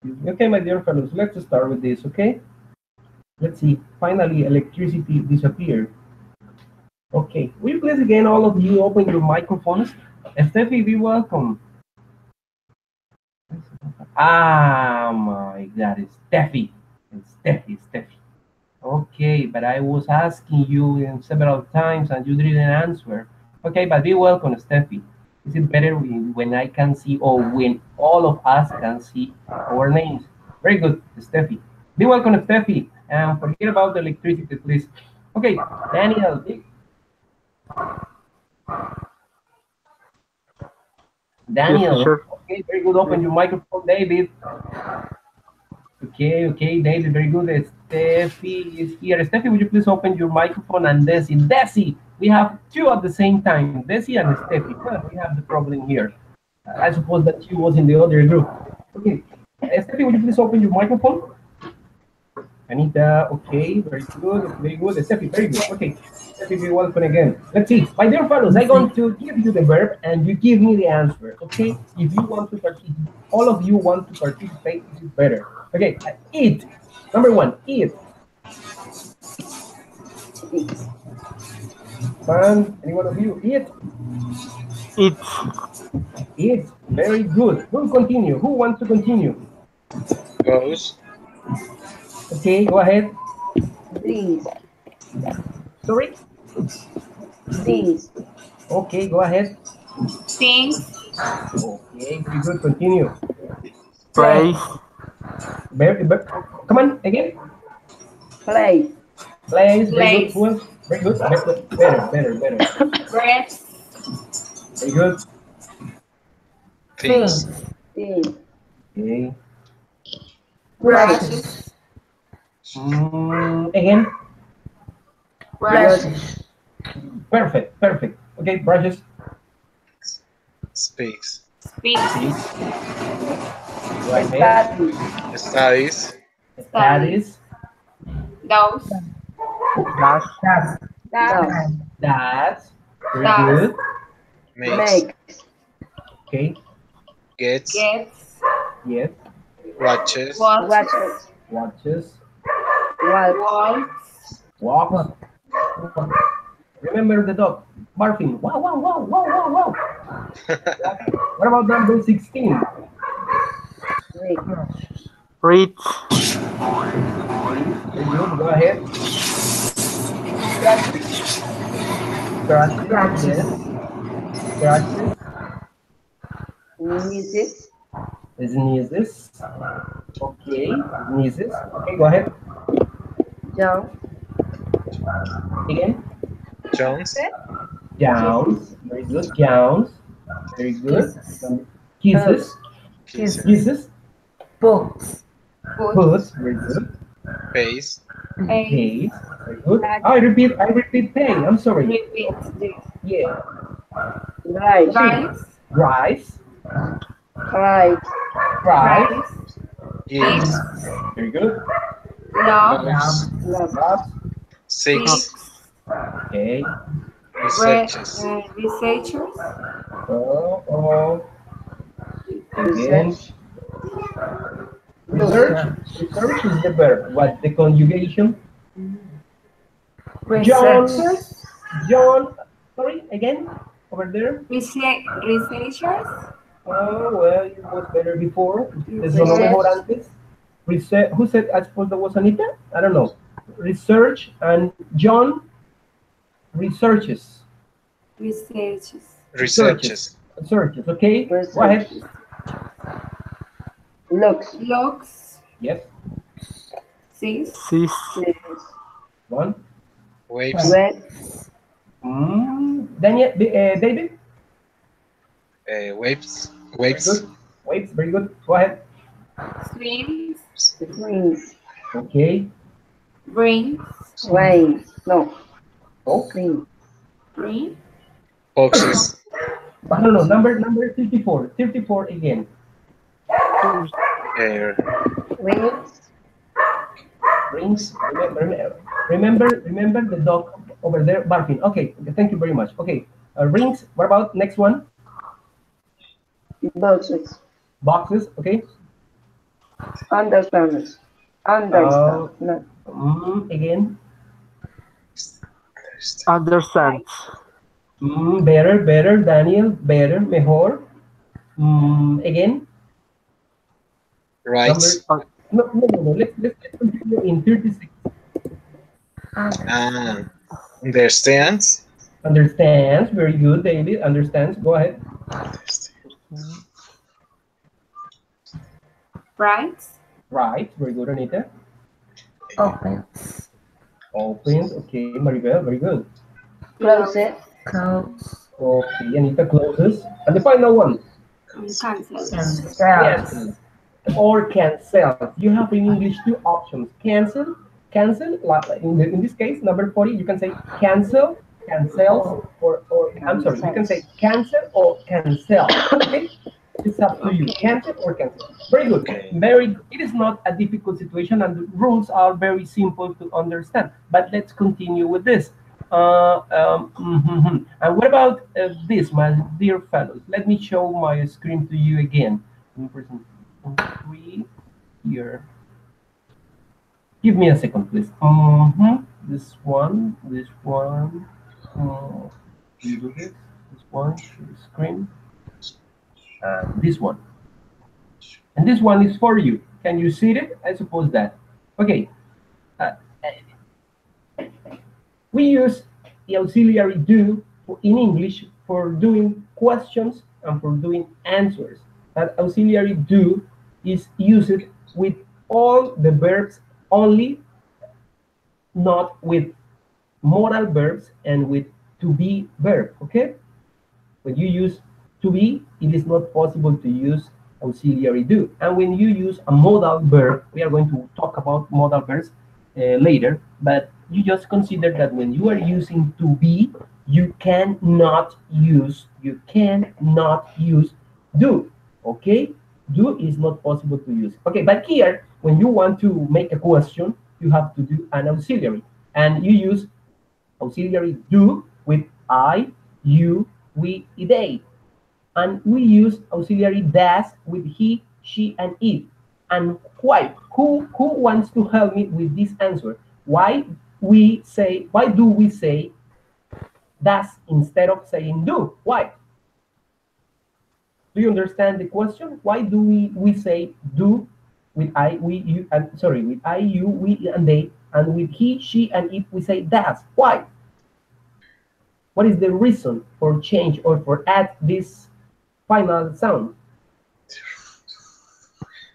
A: Okay, my dear fellows, let's start with this, okay? Let's see. Finally, electricity disappeared. Okay, will you please again, all of you, open your microphones? Steffi, be welcome. Ah, my God, it's Steffi. It's Steffi. Okay, but I was asking you in several times and you didn't answer. Okay, but be welcome, Steffi. Is it better when I can see or when all of us can see our names? Very good, Steffi. Be welcome, Steffi. And forget about the electricity, please. Okay, Daniel.
D: Yes,
A: Daniel.
D: teacher.
A: Okay, very good. Open your microphone, David. Okay, David, very good. Steffi is here. Steffi, would you please open your microphone? And Desi. Desi, we have two at the same time, Desi and Steffi. Well, we have the problem here. I suppose that she was in the other group. Okay, Steffi, would you please open your microphone? Anita, okay, very good, very good. Steffi, very good. Okay, Steffi, be welcome again. Let's see. My dear fellows, I'm going to give you the verb and you give me the answer, okay? If you want to participate, all of you want to participate, this is better. Okay, eat. Number one, eat. Fun. Any one of you, eat?
D: Eat.
A: Eat. Very good. We'll continue. Who wants to continue?
B: Goes.
A: Okay, go ahead.
E: This.
A: Sorry?
E: This.
A: Okay, go ahead.
C: Sings.
A: Okay, very good. Continue.
D: Place.
A: Come on, again.
E: Play.
A: Place, very good.
C: Place.
A: Who else? Very good. Better.
C: Breath.
A: Very good.
B: Things.
E: Things.
A: Okay.
C: Brushes.
A: Again.
C: Brushes.
A: Perfect. Okay, brushes.
B: Speaks.
C: Speaks.
A: Right ahead.
B: Studies.
A: Studies.
C: Those.
A: That's. Very
C: Does.
A: good.
B: Makes.
A: Okay.
B: Gets.
C: Gets.
A: Yes.
B: Watches.
C: Watches.
A: Watches.
C: Walks.
A: Walks. Remember the dog barking. Wow. What about number 16?
D: Read.
A: Very good. Go ahead. Scratches. Scratches.
E: Sneezes.
A: Sneezes. Okay. Sneezes. Okay, go ahead.
E: Jump.
A: Again.
B: Jones.
A: Gowns. Very good. Gowns. Very good. Kisses. Kisses.
G: Books.
A: Boots. Very good.
B: Pays.
A: Pays. Very good. I repeat pay. I'm sorry.
C: Repeat.
A: Yeah.
E: Rice.
C: Rice.
E: Rice.
A: Rice.
B: Eats.
A: Very good.
C: Love.
A: Loves.
B: Six.
A: Okay.
B: Researches.
C: Researchers.
A: Oh. Again. Research is the verb. What's the conjugation?
C: Researchers.
A: John. Sorry, again. Over there.
C: Researchers.
A: Oh, well, it was better before. Eso no mejor antes. Who said, I suppose that was Anita? I don't know. Research and John researches.
B: Researches.
A: Okay. Go ahead.
E: Looks.
A: Yes.
C: Sees.
A: One.
B: Waves.
A: Daniel, David?
B: Waves.
A: Waves, very good. Go ahead.
C: Swims.
A: Okay.
C: Brings.
E: No.
A: Okay.
C: Bring.
B: Boxes.
A: No. Number 34. 34 again. Rings. Remember the dog over there barking. Okay. Thank you very much. Okay. Rings. What about next one?
E: Boxes.
A: Boxes. Okay.
E: Understands. Understand. No.
A: Again.
D: Understands.
A: Better, Daniel. Better, mejor. Again.
B: Right.
A: No. Let's continue in 36.
B: Understands.
A: Understands. Very good, David. Understands. Go ahead.
C: Writes.
A: Right. Very good, Anita.
G: Opens.
A: Opens. Okay, Maribel. Very good.
E: Closes.
G: Close.
A: Okay, Anita closes. And the final one.
C: Cancels.
G: Cancels.
A: Yes. Or cancel. You have in English two options. Cancel. Like in this case, number 40, you can say cancel, cancels, or I'm sorry, you can say cancel or cancel. Okay? It's up to you. Cancel or cancel. Very good. It is not a difficult situation, and the rules are very simple to understand. But let's continue with this. And what about this, my dear fellows? Let me show my screen to you again. In person 3 here. Give me a second, please. This one. You do this. This one, the screen. And this one. And this one is for you. Can you see it? I suppose that. Okay. We use the auxiliary do in English for doing questions and for doing answers. That auxiliary do is used with all the verbs only, not with modal verbs and with to be verb. Okay? When you use to be, it is not possible to use auxiliary do. And when you use a modal verb, we are going to talk about modal verbs later, but you just consider that when you are using to be, you cannot use do. Okay? Do is not possible to use. Okay, but here, when you want to make a question, you have to do an auxiliary. And you use auxiliary do with I, you, we, they. And we use auxiliary das with he, she, and it. And why? Who wants to help me with this answer? Why do we say das instead of saying do? Why? Do you understand the question? Why do we say do with I, we, you, and sorry, with I, you, we, and they, and with he, she, and it we say das? Why? What is the reason for change or for add this final sound?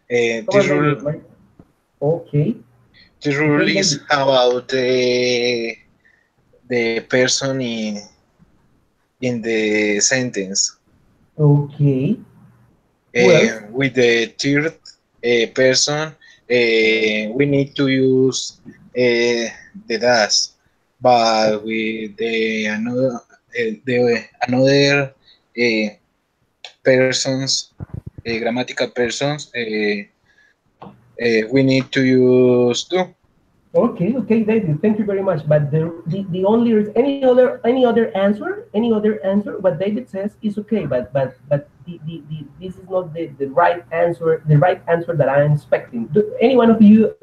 B: The rule is about the person in the sentence.
A: Okay.
B: With the third person, we need to use the das, but with the another persons, grammatical persons, we need to use do.
A: Okay, David, thank you very much. But the only any other answer what David says is okay, but this is not the right answer that I am expecting. Does any one of you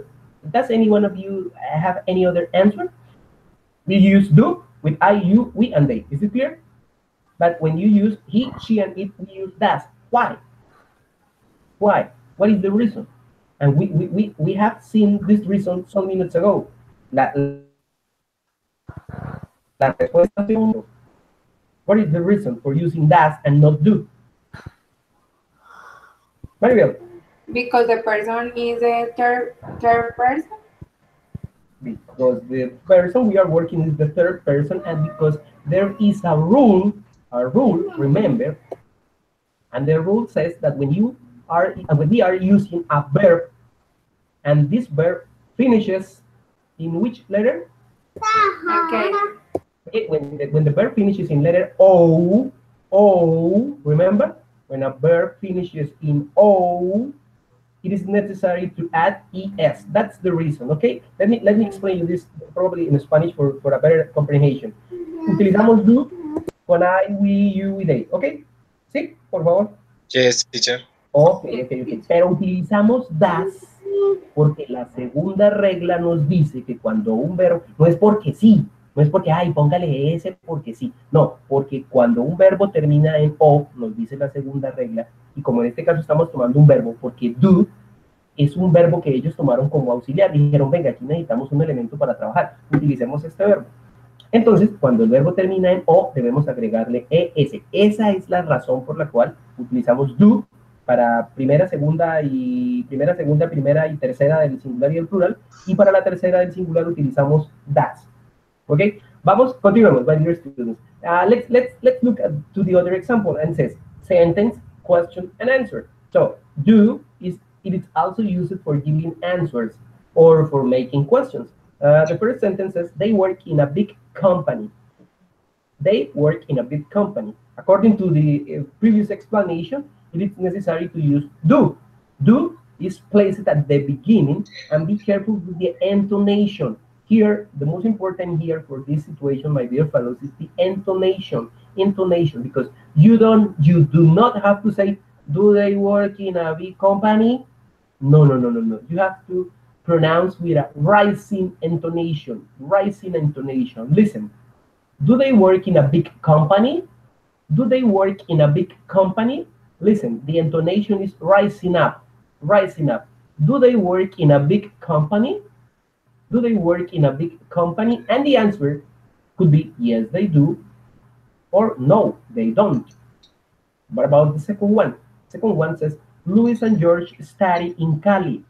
A: have any other answer? We use do with I, you, we, and they. Is it clear? But when you use he, she, and it, we use das. Why? What is the reason? And we have seen this reason some minutes ago. What is the reason for using das and not do? Maribel.
C: Because the person is a third person.
A: Because the person we are working is the third person, and because there is a rule, remember, and the rule says that when we are using a verb, and this verb finishes in which letter?
C: Okay.
A: When the verb finishes in letter O, remember? When a verb finishes in O, it is necessary to add es. That's the reason, okay? Let me explain you this probably in Spanish for a better comprehension. Utilizamos do con I, we, you, y they, okay? ¿Sí? Por favor.
B: Yes, teacher.
A: Ok, ok, ok. Pero utilizamos das porque la segunda regla nos dice que cuando un verbo, no es porque sí, no es porque, ay, póngale ese porque sí, no, porque cuando un verbo termina en o, nos dice la segunda regla, y como en este caso estamos tomando un verbo, porque do es un verbo que ellos tomaron como auxiliar, dijeron, venga, aquí necesitamos un elemento para trabajar, utilicemos este verbo. Entonces, cuando el verbo termina en o, debemos agregarle es. Esa es la razón por la cual utilizamos do para primera, segunda, primera y tercera del singular y el plural, y para la tercera del singular utilizamos das. ¿Ok? Vamos, continuamos, my dear students. Let's look to the other example and says sentence, question, and answer. So, do it is also used for giving answers or for making questions. The first sentence says they work in a big company. They work in a big company. According to the previous explanation, it is necessary to use do. Do is placed at the beginning, and be careful with the intonation. Here, the most important here for this situation, my dear fellows, is the intonation. Intonation, because you do not have to say, do they work in a big company? No, no, no, no, no. You have to pronounce with a rising intonation. Rising intonation. Listen. Do they work in a big company? Do they work in a big company? Listen, the intonation is rising up. Rising up. Do they work in a big company? Do they work in a big company? And the answer could be yes, they do, or no, they don't. What about the second one? Second one says, Luis and George study in Cali.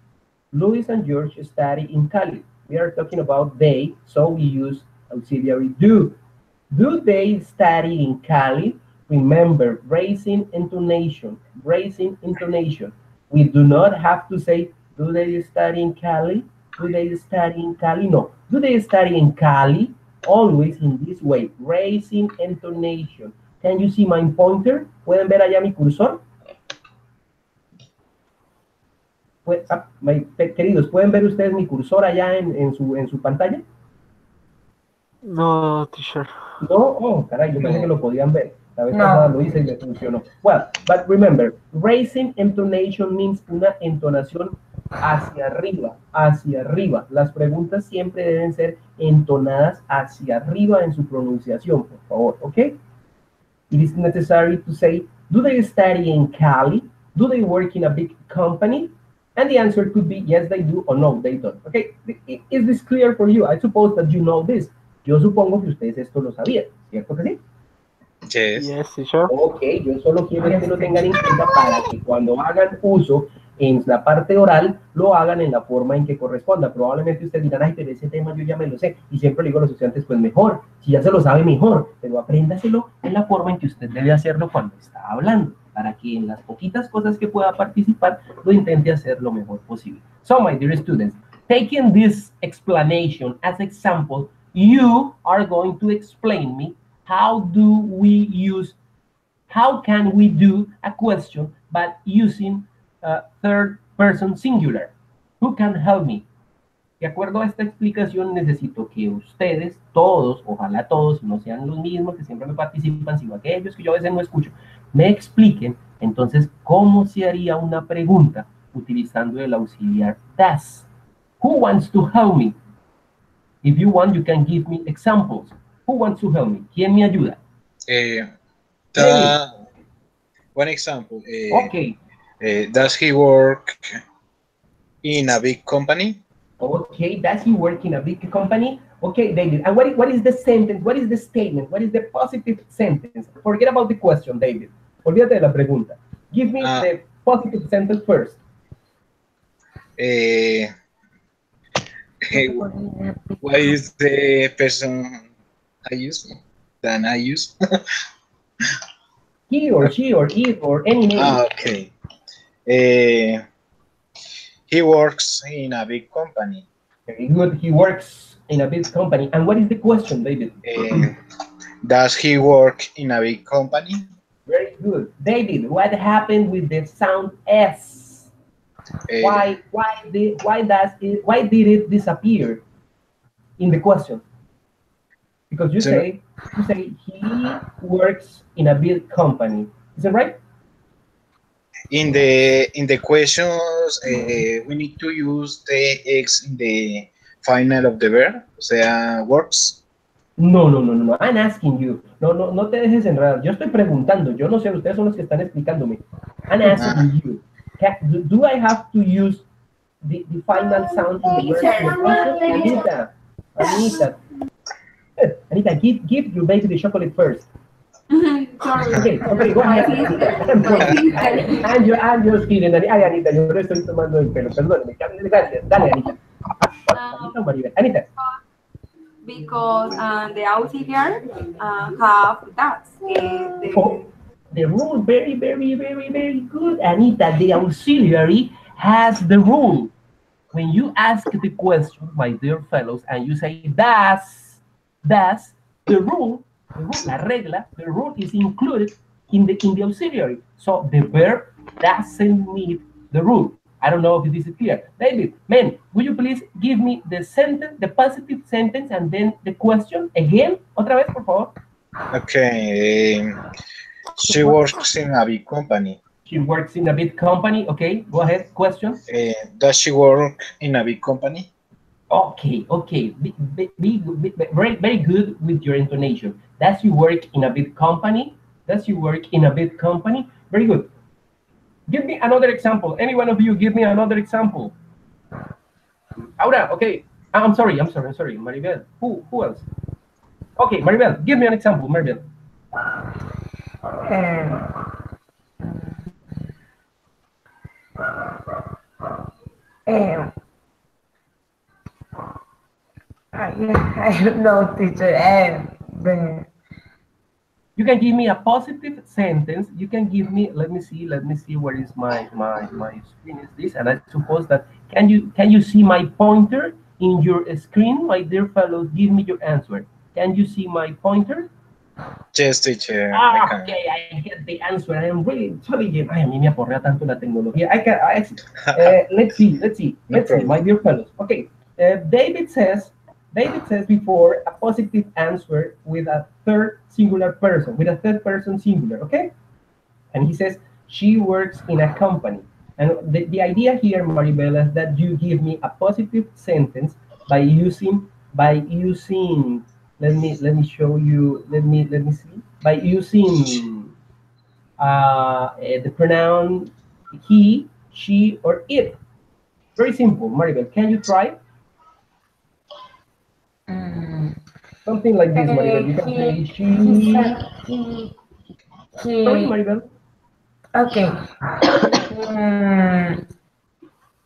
A: Luis and George study in Cali. We are talking about they, so we use auxiliary do. Do they study in Cali? Remember, raising intonation, raising intonation. We do not have to say, do they study in Cali? Do they study in Cali? No. Do they study in Cali? Always in this way, raising intonation. Can you see my pointer? ¿Pueden ver allá mi cursor? Queridos, ¿pueden ver ustedes mi cursor allá en su pantalla?
D: No, teacher.
A: No, oh, caray, yo pensé que lo podían ver. La vez pasada lo hice y me funcionó. Well, but remember, raising intonation means una entonación hacia arriba, hacia arriba. Las preguntas siempre deben ser entonadas hacia arriba en su pronunciación, por favor, ¿ok? It is necessary to say, do they study in Cali? Do they work in a big company? And the answer could be yes, they do, or no, they don't. Okay, is this clear for you? I suppose that you know this. Yo supongo que ustedes esto lo sabían, ¿cierto que sí?
B: Yes.
D: Yes, teacher.
A: Ok, yo solo quiero que lo tengan en cuenta para que cuando hagan uso en la parte oral, lo hagan en la forma en que corresponda. Probablemente ustedes dirán, ay, pero ese tema yo ya me lo sé. Y siempre le digo a los estudiantes, pues mejor, si ya se lo sabe mejor, pero apréndaselo en la forma en que usted debe hacerlo cuando está hablando, para que en las poquitas cosas que pueda participar, lo intente hacer lo mejor posible. So, my dear students, taking this explanation as example, you are going to explain me how can we do a question but using third person singular? Who can help me? De acuerdo a esta explicación, necesito que ustedes, todos, ojalá todos, no sean los mismos que siempre me participan, sino aquellos que yo a veces no escucho, me expliquen entonces cómo se haría una pregunta utilizando el auxiliar das. Who wants to help me? If you want, you can give me examples. Who wants to help me? ¿Quién me ayuda?
B: One example.
A: Okay.
B: Does he work in a big company?
A: Okay, does he work in a big company? Okay, David. And what is the sentence? What is the statement? What is the positive sentence? Forget about the question, David. Olvídate de la pregunta. Give me the positive sentence first.
B: What is the person I use? Than I use?
A: He or she or it or any name.
B: Okay. He works in a big company.
A: Very good. He works in a big company. And what is the question, David?
B: Does he work in a big company?
A: Very good. David, what happened with the sound S? Why did it disappear in the question? Because you say he works in a big company. Is that right?
B: in the questions, we need to use the X in the final of the verb, o sea, works.
A: No, no, no, no, no. I'm asking you. No, no, no te dejes enredar. Yo estoy preguntando. Yo no sé, ustedes son los que están explicándome. I'm asking you. Do I have to use the final sound in the verb? Anita, Anita, Anita, give your baby the chocolate first.
C: Sorry.
A: Okay, okay, go ahead. I'm just kidding. Ay, Anita, yo no estoy tomando el pelo. Perdóname. Dale, Anita. Anita, Maribel. Anita.
C: Because the auxiliary have that.
A: The rule, very, very, very, very good, Anita. The auxiliary has the rule. When you ask the question, my dear fellows, and you say that's the rule, la regla, the rule is included in the auxiliary. So the verb doesn't need the rule. I don't know if this is clear. David, man, would you please give me the sentence, the positive sentence, and then the question again? Otra vez, por favor.
B: Okay. She works in a big company.
A: She works in a big company. Okay, go ahead. Question.
B: Does she work in a big company?
A: Okay, okay. Very, very good with your intonation. Does she work in a big company? Does she work in a big company? Very good. Give me another example. Any one of you, give me another example. Aura, okay. I'm sorry. Maribel. Who else? Okay, Maribel, give me an example, Maribel.
G: I don't know, teacher.
A: You can give me a positive sentence. You can give me, let me see where is my screen is this, and I suppose that can you see my pointer in your screen, my dear fellows? Give me your answer. Can you see my pointer?
B: Yes, teacher.
A: Okay, I get the answer. I am really intelligent. Ay, a mí me aporrea tanto la tecnología. Let's see, my dear fellows. Okay, David says before a positive answer with a third singular person, with a third person singular, okay? And he says, she works in a company. And the idea here, Maribel, is that you give me a positive sentence by using, let me show you, let me see, by using the pronoun he, she, or it. Very simple, Maribel. Can you try? Something like this, Maribel. You can say she. Sorry, Maribel.
G: Okay.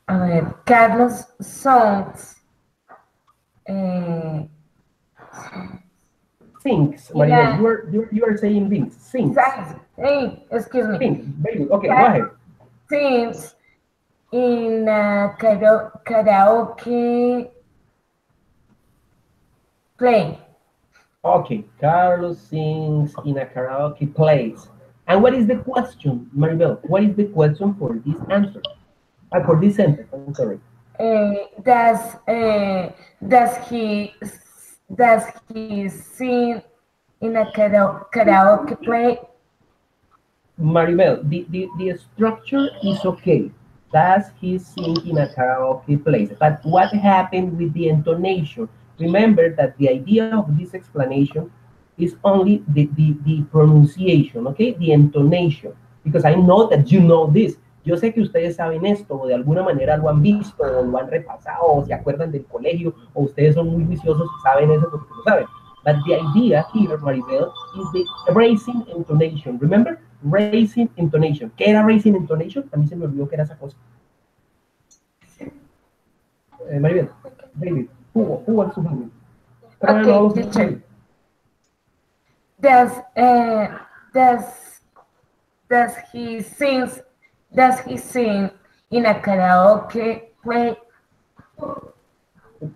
G: A ver, Carlos songs.
A: Sings, Maribel. You are saying things. Sings.
G: Hey, excuse me.
A: Sings. Very good. Okay, go ahead.
G: Sings in a karaoke play.
A: Okay, Carlos sings in a karaoke place. And what is the question, Maribel? What is the question for this answer? For this sentence, I'm sorry.
G: Does he sing in a karaoke play?
A: Maribel, the structure is okay. Does he sing in a karaoke place? But what happened with the intonation? Remember that the idea of this explanation is only the pronunciation, okay? The intonation. Because I know that you know this. Yo sé que ustedes saben esto, o de alguna manera lo han visto, o lo han repasado, o se acuerdan del colegio, o ustedes son muy viciosos y saben eso porque lo saben. But the idea here, Maribel, is the raising intonation. Remember? Raising intonation. ¿Qué era raising intonation? A mí se me olvidó qué era esa cosa. Maribel, David, who wants to help me?
G: Okay, teacher. Does he sing in a karaoke play?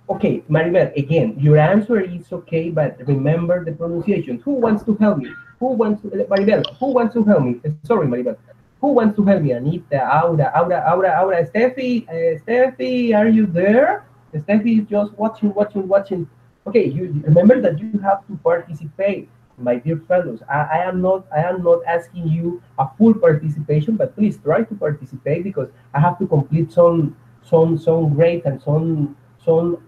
A: Okay, Maribel, again, your answer is okay, but remember the pronunciation. Who wants to help me? Maribel, who wants to help me? Sorry, Maribel. Who wants to help me? Anita, Aura, Steffi, are you there? Steffi is just watching. Okay, you remember that you have to participate. my dear fellows, I am not asking you a full participation, but please try to participate because I have to complete some grades and some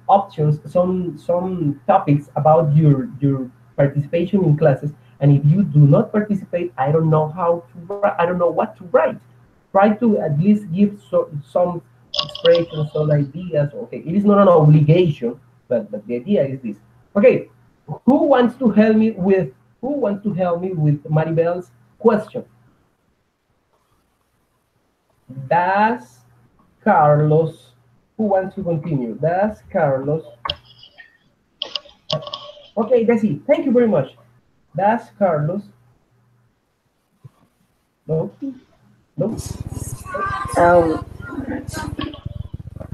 A: options, some topics about your participation in classes. And if you do not participate, I don't know I don't know what to write. Try to at least give some expressions, some ideas. Okay, it is not an obligation, but the idea is this. Okay, who wants to help me with Maribel's question? Does Carlos, who wants to continue? Does Carlos? Okay, Desi, thank you very much. Does Carlos? No? No?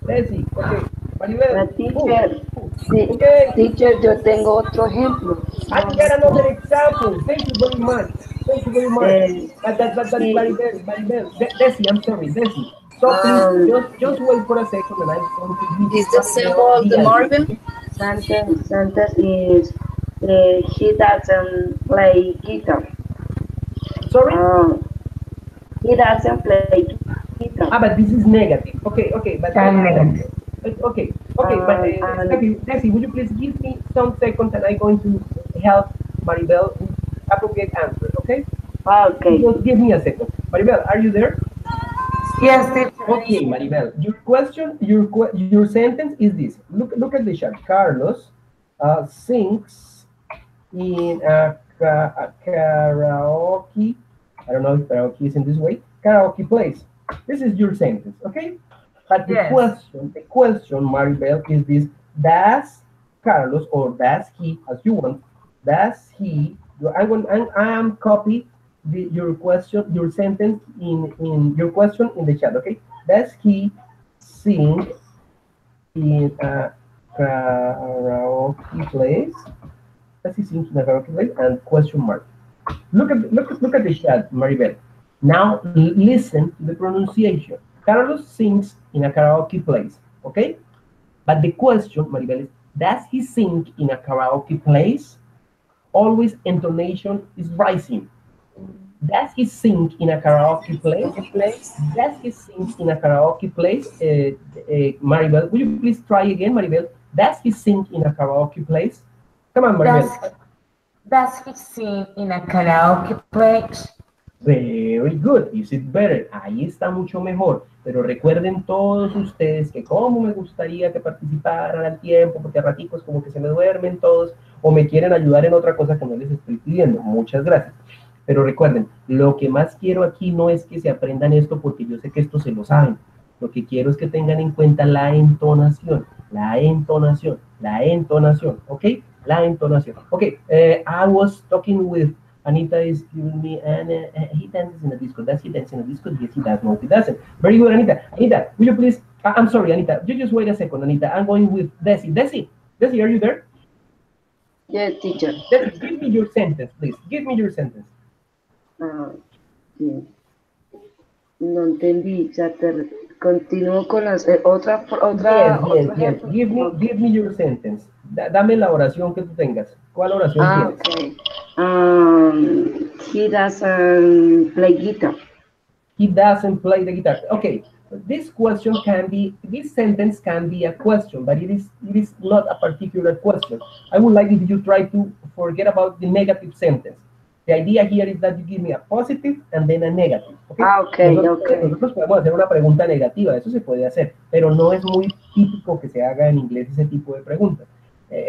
A: Desi, okay. Maribel.
E: Teacher,
A: Okay.
E: teacher, yo tengo otro ejemplo.
A: I get another example. Thank you very much. Thank you very much. But Maribel, Desi, I'm sorry, Desi. So please, just wait for a second and I'm going to give
H: Is the symbol the Marvin?
E: Sentence is he doesn't play guitar.
A: Sorry?
E: He doesn't play guitar.
A: But this is negative. Okay, but
G: Negative.
A: Okay, but Desi, would you please give me some seconds and I'm going to help Maribel with appropriate answers, okay?
E: Okay.
A: Just give me a second. Maribel, are you there?
G: Yes, teacher.
A: Okay, Maribel, your question, your sentence is this. Look at the chart. Carlos sings in a karaoke. I don't know if karaoke is in this way. Karaoke place. This is your sentence, okay? But the question, Maribel, is this: does Carlos, or does he, as you want, does he? I am copy your question, your sentence in your question in the chat, okay? Does he sing in a karaoke place? Does he sing in a karaoke place? And question mark. Look at the chat, Maribel. Now listen to the pronunciation. Carlos sings in a karaoke place, okay? But the question, Maribel, is, does he sing in a karaoke place? Always intonation is rising. Does he sing in a karaoke place? Does he sing in a karaoke place? Maribel, will you please try again, Maribel? Does he sing in a karaoke place? Come on, Maribel.
G: Does he sing in a karaoke place?
A: Very good. Is it better? Ahí está mucho mejor. Pero recuerden todos ustedes que como me gustaría que participaran al tiempo, porque a raticos como que se me duermen todos o me quieren ayudar en otra cosa que no les estoy pidiendo. Muchas gracias. Pero recuerden, lo que más quiero aquí no es que se aprendan esto porque yo sé que esto se lo saben. Lo que quiero es que tengan en cuenta la entonación, ¿ok? La entonación. Okay, I was talking with Anita is giving me, and he dances in a disco. Does he dance in a disco? Yes, he does. No, he doesn't. Very good, Anita. Anita, will you please, I'm sorry, Anita, you just wait a second, Anita. I'm going with Desi. Desi, are you there?
E: Yes, teacher.
A: Desi, give me your sentence, please. Give me your sentence.
E: Sí. No entendí, ya te continúo con las otra.
A: Yes. Give me your sentence. Dame la oración que tú tengas. ¿Cuál oración tienes?
E: Okay. He doesn't play guitar.
A: He doesn't play the guitar. Okay. This sentence can be a question, but it is not a particular question. I would like if you try to forget about the negative sentence. The idea here is that you give me a positive and then a negative. Okay. Nosotros podemos hacer una pregunta negativa, eso se puede hacer, pero no es muy típico que se haga en inglés ese tipo de preguntas.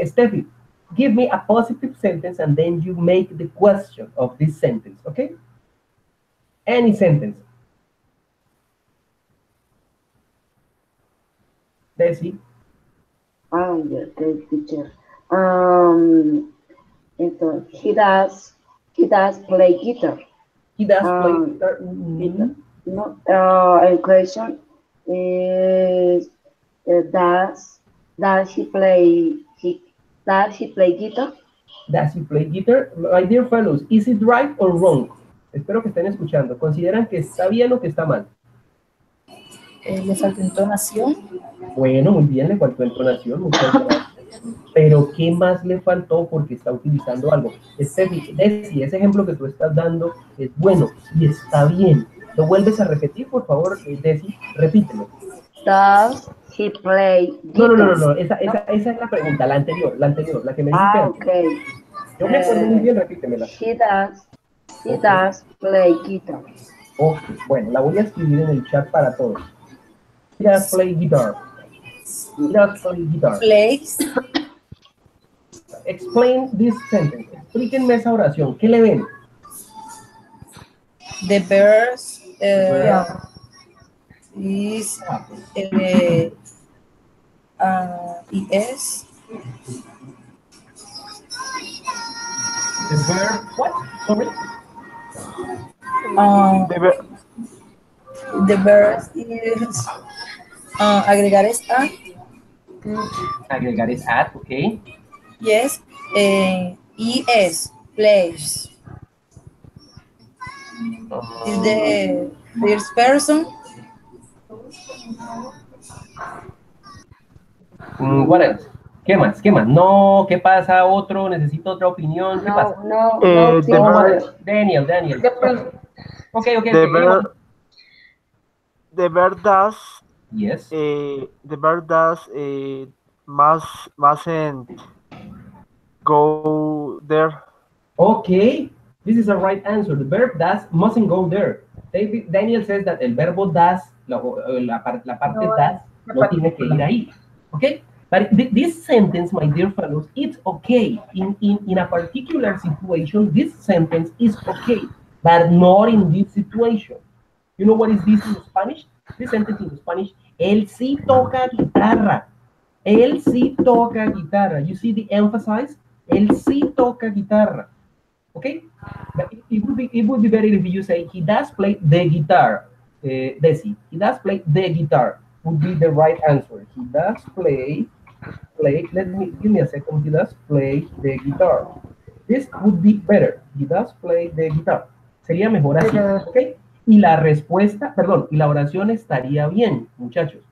A: Steffi, give me a positive sentence and then you make the question of this sentence, okay? Any sentence. Desi.
E: Okay, teacher. Entonces, he does play guitar.
A: He does play guitar.
E: No, a question is does he play guitar?
A: Does he play guitar? My dear fellows, is it right or wrong? Espero que estén escuchando. ¿Consideran que está bien o que está mal?
H: Le falta entonación.
A: Bueno, muy bien, le faltó entonación. Muchas gracias. Pero ¿qué más le faltó? Porque está utilizando algo. Desi, ese ejemplo que tú estás dando es bueno y está bien. ¿Lo vuelves a repetir, por favor, Desi? Repítelo.
E: Does he play
A: No, no, no, no,
E: guitar?
A: no. Esa es la pregunta, la anterior, la que me dijiste antes.
E: Okay.
A: Yo me acuerdo muy bien, repítemela.
E: He does play guitar.
A: Ok, bueno, la voy a escribir en el chat para todos. He does play guitar. He does play guitar.
H: Plays
A: Explain this sentence. Explíquenme esa oración. ¿Qué le ven?
H: the birds
G: Yeah.
H: is es
A: The verb, what? Sorry?
H: the birds is agregar es a
A: Agregar es at, okay.
H: yes es plays is the first person.
A: What else? ¿Qué más? ¿Qué más? No, ¿qué pasa? Otro, necesito otra opinión. ¿Qué pasa?
E: No,
D: the
E: teacher.
D: bird,
A: Daniel. Okay.
D: the bird does,
A: Yes.
D: the bird does, mustn't go there.
A: Okay, this is a right answer. The verb does mustn't go there. Daniel says that el verbo does, la parte does, no tiene que ir ahí. Okay? But this sentence, my dear fellows, it's okay. In a particular situation, this sentence is okay, but not in this situation. You know what is this in Spanish? This sentence in Spanish, él sí toca guitarra. Él sí toca guitarra. You see the emphasis? Él sí toca guitarra. Okay? But it would be better if you say, he does play the guitar. Desi, he does play the guitar. Would be the right answer. He does play, give me a second. He does play the guitar. This would be better. He does play the guitar. Sería mejor así, ¿ok? Y la respuesta, perdón, y la oración estaría bien, muchachos.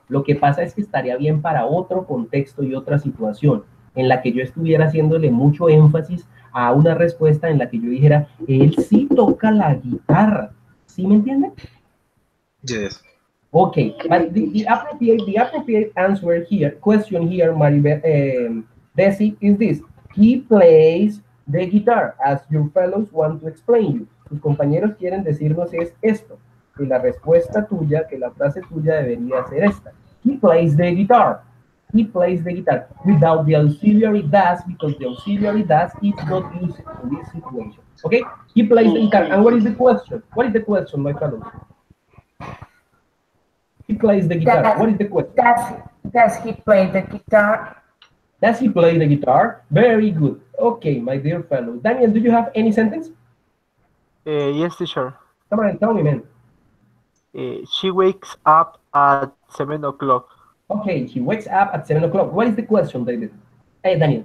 A: Lo que pasa es que estaría bien para otro contexto y otra situación, en la que yo estuviera haciéndole mucho énfasis a una respuesta en la que yo dijera, él sí toca la guitarra. ¿Sí me entienden?
B: Yes.
A: Okay, but the appropriate answer here, question here, Maribel, Desi, is this. He plays the guitar, as your fellows want to explain you. Tus compañeros quieren decirnos es esto, que la respuesta tuya, que la frase tuya debería ser esta. He plays the guitar. He plays the guitar without the auxiliary does, because the auxiliary does is not used in this situation. Okay? He plays the guitar. And what is the question? What is the question, my fellows? He plays the guitar. What is the question?
G: Does he play the guitar?
A: Does he play the guitar? Very good. Okay, my dear fellow. Daniel, do you have any sentence?
D: Yes, teacher.
A: Come on, tell me, man.
D: She wakes up at 7 o'clock.
A: Okay, she wakes up at 7 o'clock. What is the question, David? Hey, Daniel.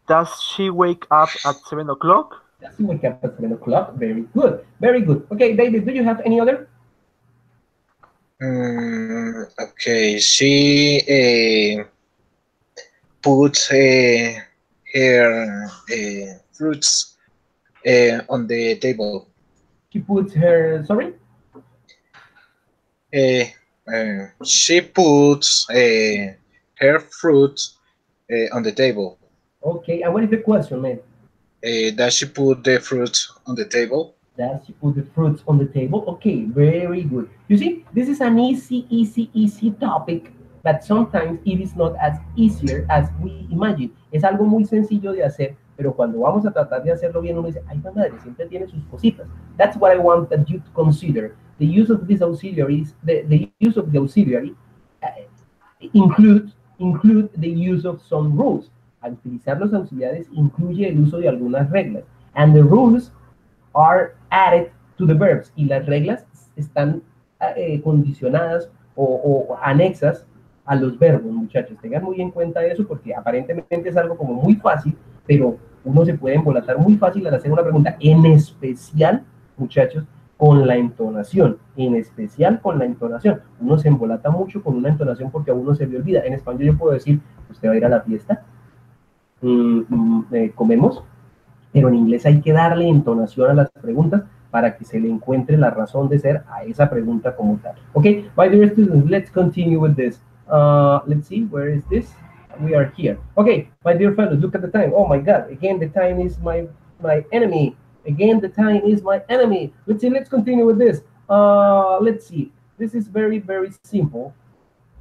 D: Does she wake up at 7 o'clock?
A: Does she wake up at 7 o'clock? Very good. Very good. Okay, David, do you have any other?
B: Okay, she puts her fruits on the table.
A: She puts her, sorry?
B: She puts her fruits on the table.
A: Okay, and what is the question, man?
B: Does she put the fruits on the table?
A: Does she put the fruits on the table? Okay, very good. You see, this is an easy topic, but sometimes it is not as easier as we imagine. Es algo muy sencillo de hacer, pero cuando vamos a tratar de hacerlo bien, uno dice, ay, madre, siempre tiene sus cositas. That's what I want that you to consider. The use of these auxiliaries, the use of the auxiliary include the use of some rules. Al utilizar los auxiliares incluye el uso de algunas reglas. And the rules are added to the verbs. Y las reglas están condicionadas o anexas a los verbos, muchachos. Tengan muy en cuenta eso porque aparentemente es algo como muy fácil, pero uno se puede embolatar muy fácil al hacer una pregunta, en especial, muchachos, con la entonación, en especial con la entonación. Uno se embolata mucho con una entonación porque a uno se le olvida. En español yo puedo decir, usted va a ir a la fiesta, comemos, pero en inglés hay que darle entonación a las preguntas para que se le encuentre la razón de ser a esa pregunta como tal. Okay, my dear students, let's continue with this. Let's see, where is this? We are here. Okay, my dear fellows, look at the time. Oh my God, again, the time is my enemy. Again, the time is my enemy. Let's see, let's continue with this. Let's see, this is very, very simple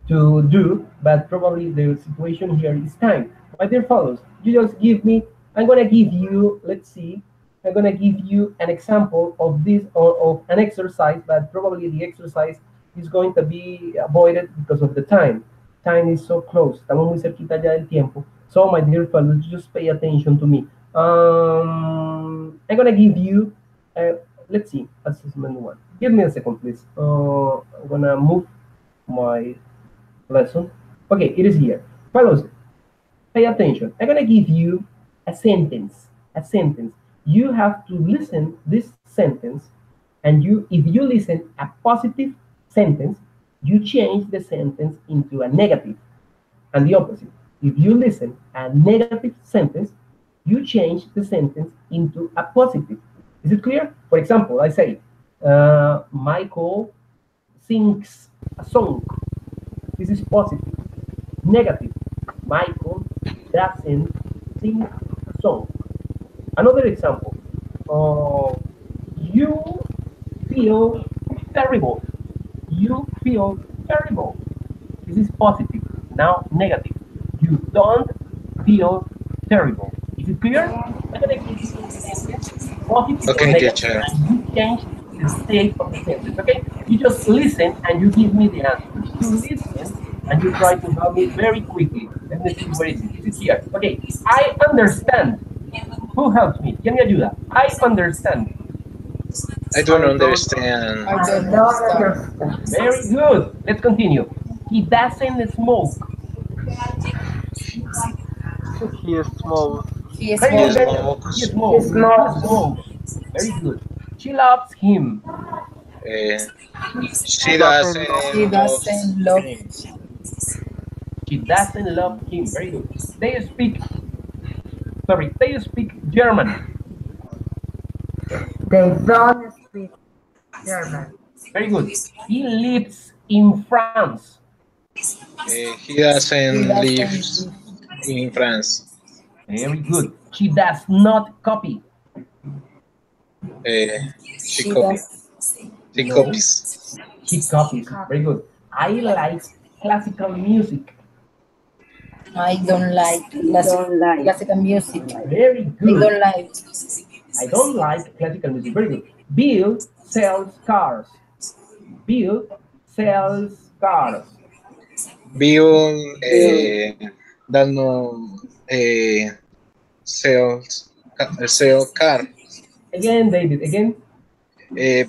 A: to do, but probably the situation here is time. My dear fellows, you just give me, I'm gonna give you, let's see, I'm gonna give you an example of this, or of an exercise, but probably the exercise is going to be avoided because of the time. Time is so close, estamos muy cerquita ya del tiempo. So my dear fellows, just pay attention to me. I'm gonna give you, let's see, assessment one. Give me a second, please. I'm gonna move my lesson. Okay, it is here. Fellows, pay attention. I'm gonna give you a sentence. A sentence. You have to listen this sentence, and if you listen a positive sentence, you change the sentence into a negative, and the opposite. If you listen a negative sentence, you change the sentence into a positive. Is it clear? For example, I say, Michael sings a song. This is positive. Negative, Michael doesn't sing a song. Another example, you feel terrible. You feel terrible. This is positive. Now negative. You don't feel terrible. Is it clear? Positive
B: Okay, teacher.
A: You change the state of the sentence. Okay? You just listen and you give me the answer. You listen and you try to help me very quickly. Let me see where is it. Is it here? Okay. I understand. Who helps me? ¿Quién me ayuda? I understand.
B: I don't understand.
H: I don't understand.
A: Very good. Let's continue. He doesn't smoke.
D: He smokes.
H: He is
A: Very
H: small.
A: good. He smokes. He smokes. Very good. She loves him.
B: She doesn't.
H: He doesn't love
B: him.
A: She doesn't love him. Very good. They speak German.
G: They don't speak German.
A: Very good. He lives in France.
B: He doesn't live in France.
A: Very good. She does not copy.
B: She copies. She copies.
A: She copies. Very good. I like classical music.
H: I don't like classical music.
A: Very good.
H: I don't like.
A: I don't like classical music. Very good. Bill sells cars. Bill sells cars.
B: Bill does not sell car.
A: Again, David. Again.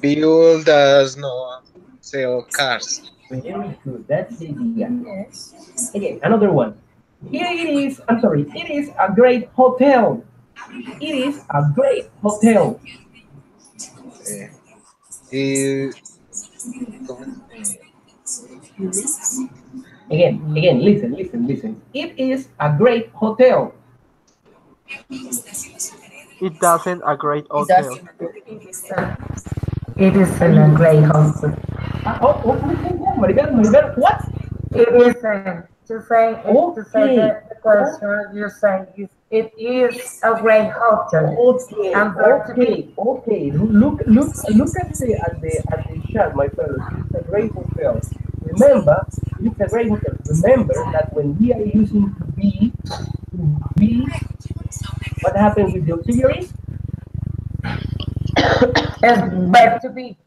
B: Bill does not sell cars.
A: Very good. That's the idea. Again, another one. It is a great hotel. It is a great hotel. Again, listen. It is a great hotel.
D: It doesn't a great hotel.
G: It isn't a great hotel.
A: Maribel, what?
G: It isn't. To say the question, you say it is a great hotel.
A: Okay. Look at the shot, my fellows. It's a great hotel. Remember, it's a great hotel. Remember that when we are using to be, what happens with the auxiliary?
G: It's verb to be.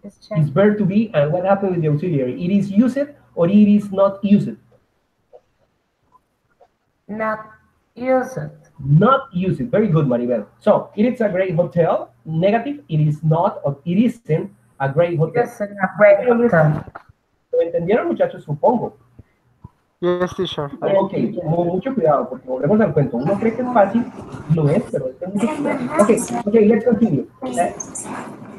A: It's verb to be, and what happens with the auxiliary? It is used or it is not used?
G: Not use it.
A: Not use it. Very good, Maribel. So, it is a great hotel. Negative, it is not or it isn't a great hotel.
G: It isn't a great hotel.
A: ¿Lo entendieron, muchachos? Supongo.
D: Yes, teacher.
A: Ok, mucho cuidado, porque volvemos al cuento. Uno cree que es fácil, no es, pero es mucho cuidado. Okay, let's continue.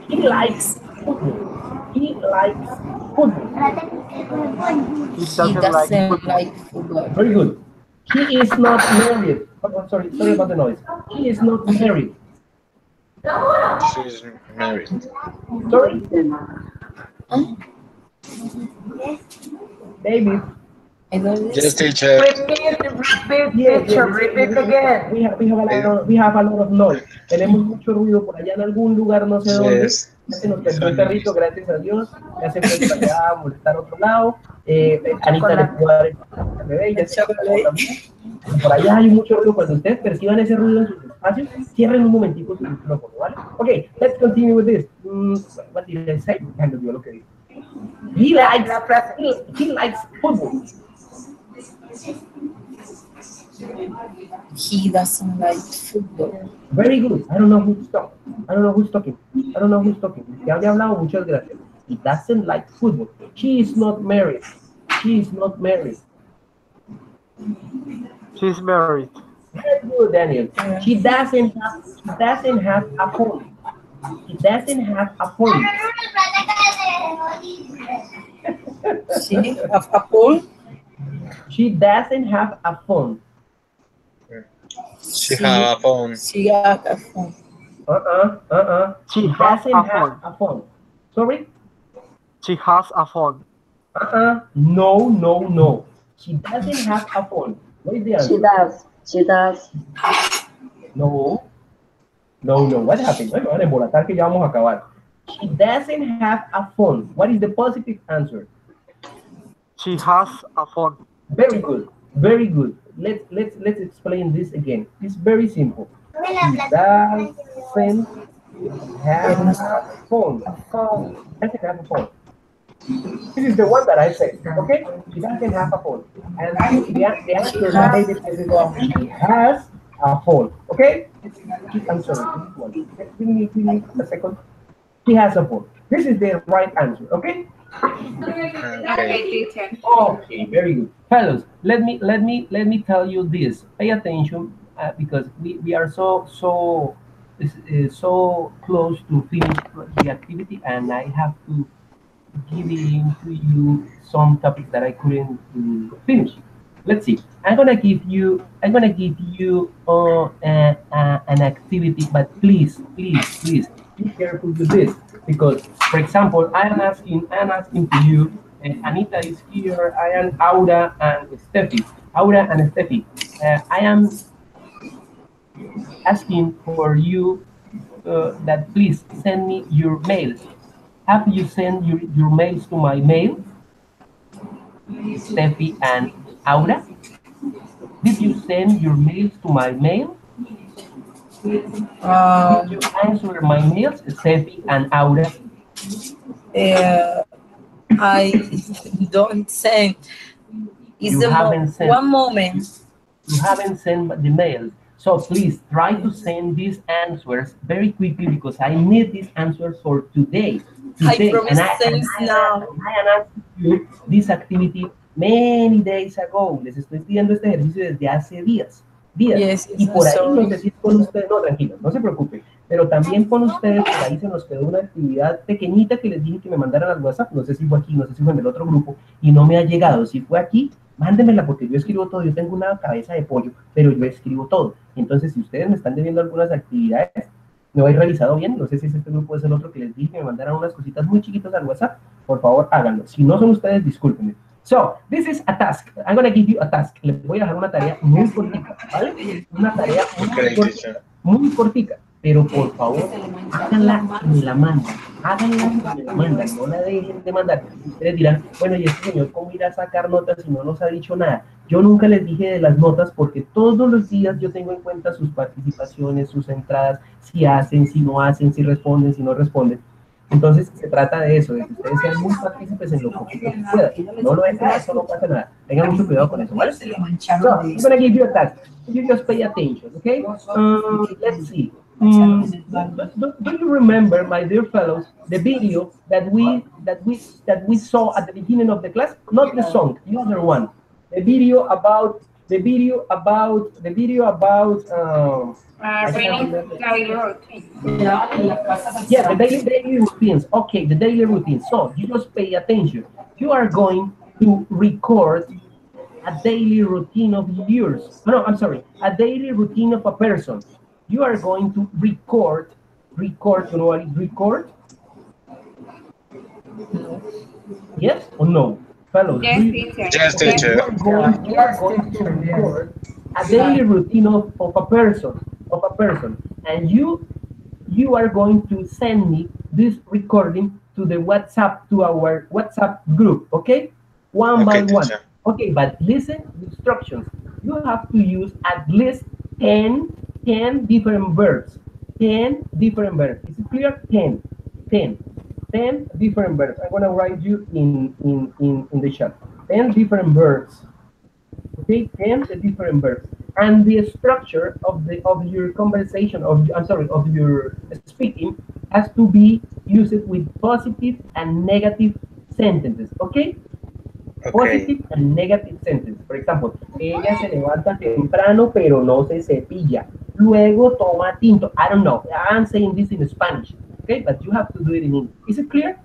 A: He likes football. He likes football.
D: He
H: He
D: doesn't like
H: doesn't
D: football.
H: like football.
A: Very good. He is not married. Oh, sorry about the noise. He is not married.
B: She's married.
A: Sorry, David.
H: I don't
B: Yes,
H: listen.
B: teacher.
G: Repeat again.
A: We have a lot of noise. Tenemos mucho ruido por allá en algún lugar, no sé dónde.
B: Yes.
A: Ya se nos perdió el perrito, gracias a Dios. Ya se fue para allá a molestar a otro lado. Anita le pudo dar el bebé, ya se fue también. Por allá hay mucho ruido. Cuando ustedes perciban ese ruido en sus espacios, cierren un momentico su micrófono, ¿vale? Okay, let's continue with this. What did I say? Ya me olvidó lo que dije. He likes football.
H: He doesn't like football.
A: Very good. I don't know who's talking. I don't know who's talking. Ya había hablado, muchas gracias. He doesn't like football. She is not married. She is not married.
D: She's married.
A: Very good, Daniel. She doesn't have a phone. She doesn't have a phone.
H: She have a pool.
A: She doesn't have a phone.
B: She have a phone.
H: She have a phone.
A: She doesn't have a phone. Sorry?
D: She has a phone.
A: No. She doesn't have a phone. What is the answer?
E: She does.
A: No. What happened? Bueno, van a embolatar que ya vamos a acabar. She doesn't have a phone. What is the positive answer?
D: She has a phone.
A: Very good. Let's explain this again. It's very simple. She doesn't have a phone. Doesn't have a phone. This is the one that I said. Okay? She doesn't have a phone. And the answer that David says is she has a phone. Okay? I'm sorry. Give me a second. She has a phone. This is the right answer. Okay?
C: Okay, teacher.
A: Okay, very good. Fellows, let me tell you this. Pay attention because we are so close to finish the activity, and I have to give to you some topics that I couldn't finish. Let's see. I'm gonna give you an activity, but please be careful with this, because, for example, I am asking to you. Anita is here. I am Aura and Steffi. I am asking for you that please send me your mails. Have you sent your mails to my mail, Steffi and Aura? Did you send your mails to my mail? Did you answer my mails, Steffi and Aura?
H: I don't send. One moment.
A: You haven't sent the mails. So please try to send these answers very quickly, because I need these answers for today.
H: I promise now.
A: I announced you this activity many days ago. Les estoy pidiendo este ejercicio desde hace días.
H: Yes,
A: y por ahí no sé si con ustedes, no, tranquilos, no se preocupen, pero también con ustedes por ahí se nos quedó una actividad pequeñita que les dije que me mandaran al WhatsApp. No sé si fue aquí, no sé si fue en el otro grupo, y no me ha llegado. Si fue aquí, mándemela, porque yo escribo todo. Yo tengo una cabeza de pollo, pero yo escribo todo. Entonces, si ustedes me están debiendo algunas actividades, no he revisado bien, no sé si este grupo es el otro que les dije que me mandaran unas cositas muy chiquitas al WhatsApp, por favor háganlo. Si no son ustedes, discúlpenme. So, this is a task. I'm going to give you a task. Les voy a dejar una tarea muy cortita, ¿vale? Una tarea muy cortica, pero por favor, háganla y me la mandan. No la dejen de mandar. Ustedes dirán, bueno, y este señor, ¿cómo irá a sacar notas si no nos ha dicho nada? Yo nunca les dije de las notas, porque todos los días yo tengo en cuenta sus participaciones, sus entradas, si hacen, si no hacen, si responden, si no responden. Entonces, se trata de eso, de que ustedes sean muy partícipes en lo poquito que puedan. No lo dejen, eso no pasa nada. Tengan mucho cuidado con eso, ¿vale? So, I'm going to give you a task. You just pay attention, okay? Let's see. Do you remember, my dear fellows, the video that we saw at the beginning of the class? Not the song, the other one. The video about the video about I can't
C: Reading
A: remember.
C: daily routine.
A: Yeah, the daily routines. Okay, the daily routines. So you just pay attention. You are going to record a daily routine of yours. No, I'm sorry, a daily routine of a person. You are going to record. You know what is record? Yes or no? Fellows,
C: Yes, teacher.
B: Yes,
A: okay,
B: teacher.
A: you are going to record a daily routine of a person, and you are going to send me this recording to the WhatsApp, to our WhatsApp group, okay? One by
B: Okay,
A: one.
B: teacher.
A: Okay, but listen to the instructions. You have to use at least 10 different verbs. 10 different verbs. Is it clear? 10 different verbs. I'm gonna write you in the chat. 10 different verbs. Okay, 10 different verbs. And the structure of your conversation, of your speaking, has to be used with positive and negative sentences. Okay?
B: Okay.
A: Positive and negative sentences. For example, ella se levanta temprano pero no se cepilla. Luego toma tinto. I don't know. I'm saying this in Spanish. Okay, but you have to do it in English. Is it clear?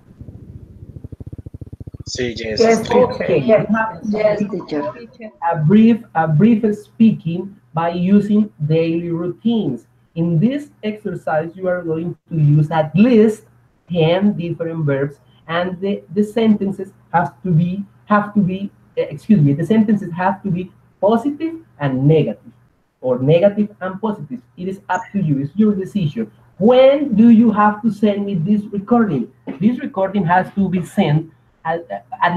B: Sí, yes.
G: Yes,
B: clear.
G: teacher.
A: Okay.
G: Yes.
E: Yes, teacher.
A: A brief speaking by using daily routines. In this exercise, you are going to use at least 10 different verbs, and the sentences the sentences have to be positive and negative, or negative and positive. It is up to you. It's your decision. When do you have to send me this recording? This recording has to be sent at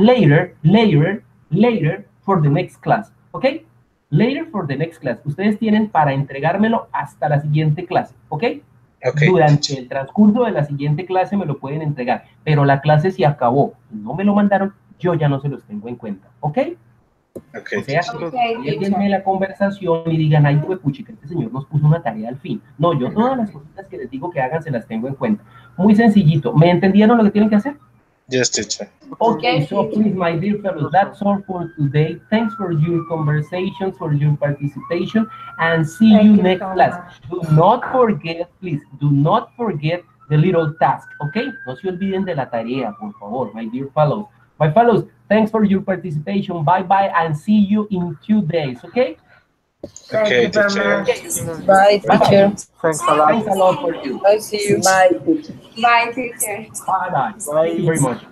A: later for the next class. Okay? Later for the next class. Ustedes tienen para entregármelo hasta la siguiente clase. ¿Ok?
B: Okay.
A: Durante el transcurso de la siguiente clase me lo pueden entregar, pero la clase se acabó y no me lo mandaron, yo ya no se los tengo en cuenta. ¿Ok?
B: Okay.
A: O sea,
C: Okay,
A: déjenme la conversación y digan, ay, pues puchica, este señor nos puso una tarea al fin. No, yo todas las cositas que les digo que hagan se las tengo en cuenta. Muy sencillito. ¿Me entendieron lo que tienen que hacer?
B: Yes, teacher.
A: Okay,
C: Yes,
A: so
C: teacher.
A: please, my dear fellows, that's all for today. Thanks for your conversations, for your participation, and see
G: Thank
A: you
G: you
A: next
G: so
A: class.
G: much.
A: Do not forget, please, do not forget the little task, okay? No se olviden de la tarea, por favor, my dear fellows. My fellows, thanks for your participation. Bye-bye, and see you in 2 days, okay?
G: Thank
B: Okay,
G: you very
B: teacher.
G: much.
H: Bye, teacher.
D: Thanks a lot.
A: Thanks a lot for you.
H: I see you.
E: Bye, teacher.
C: Bye, teacher.
A: Bye-bye. Thank you very much.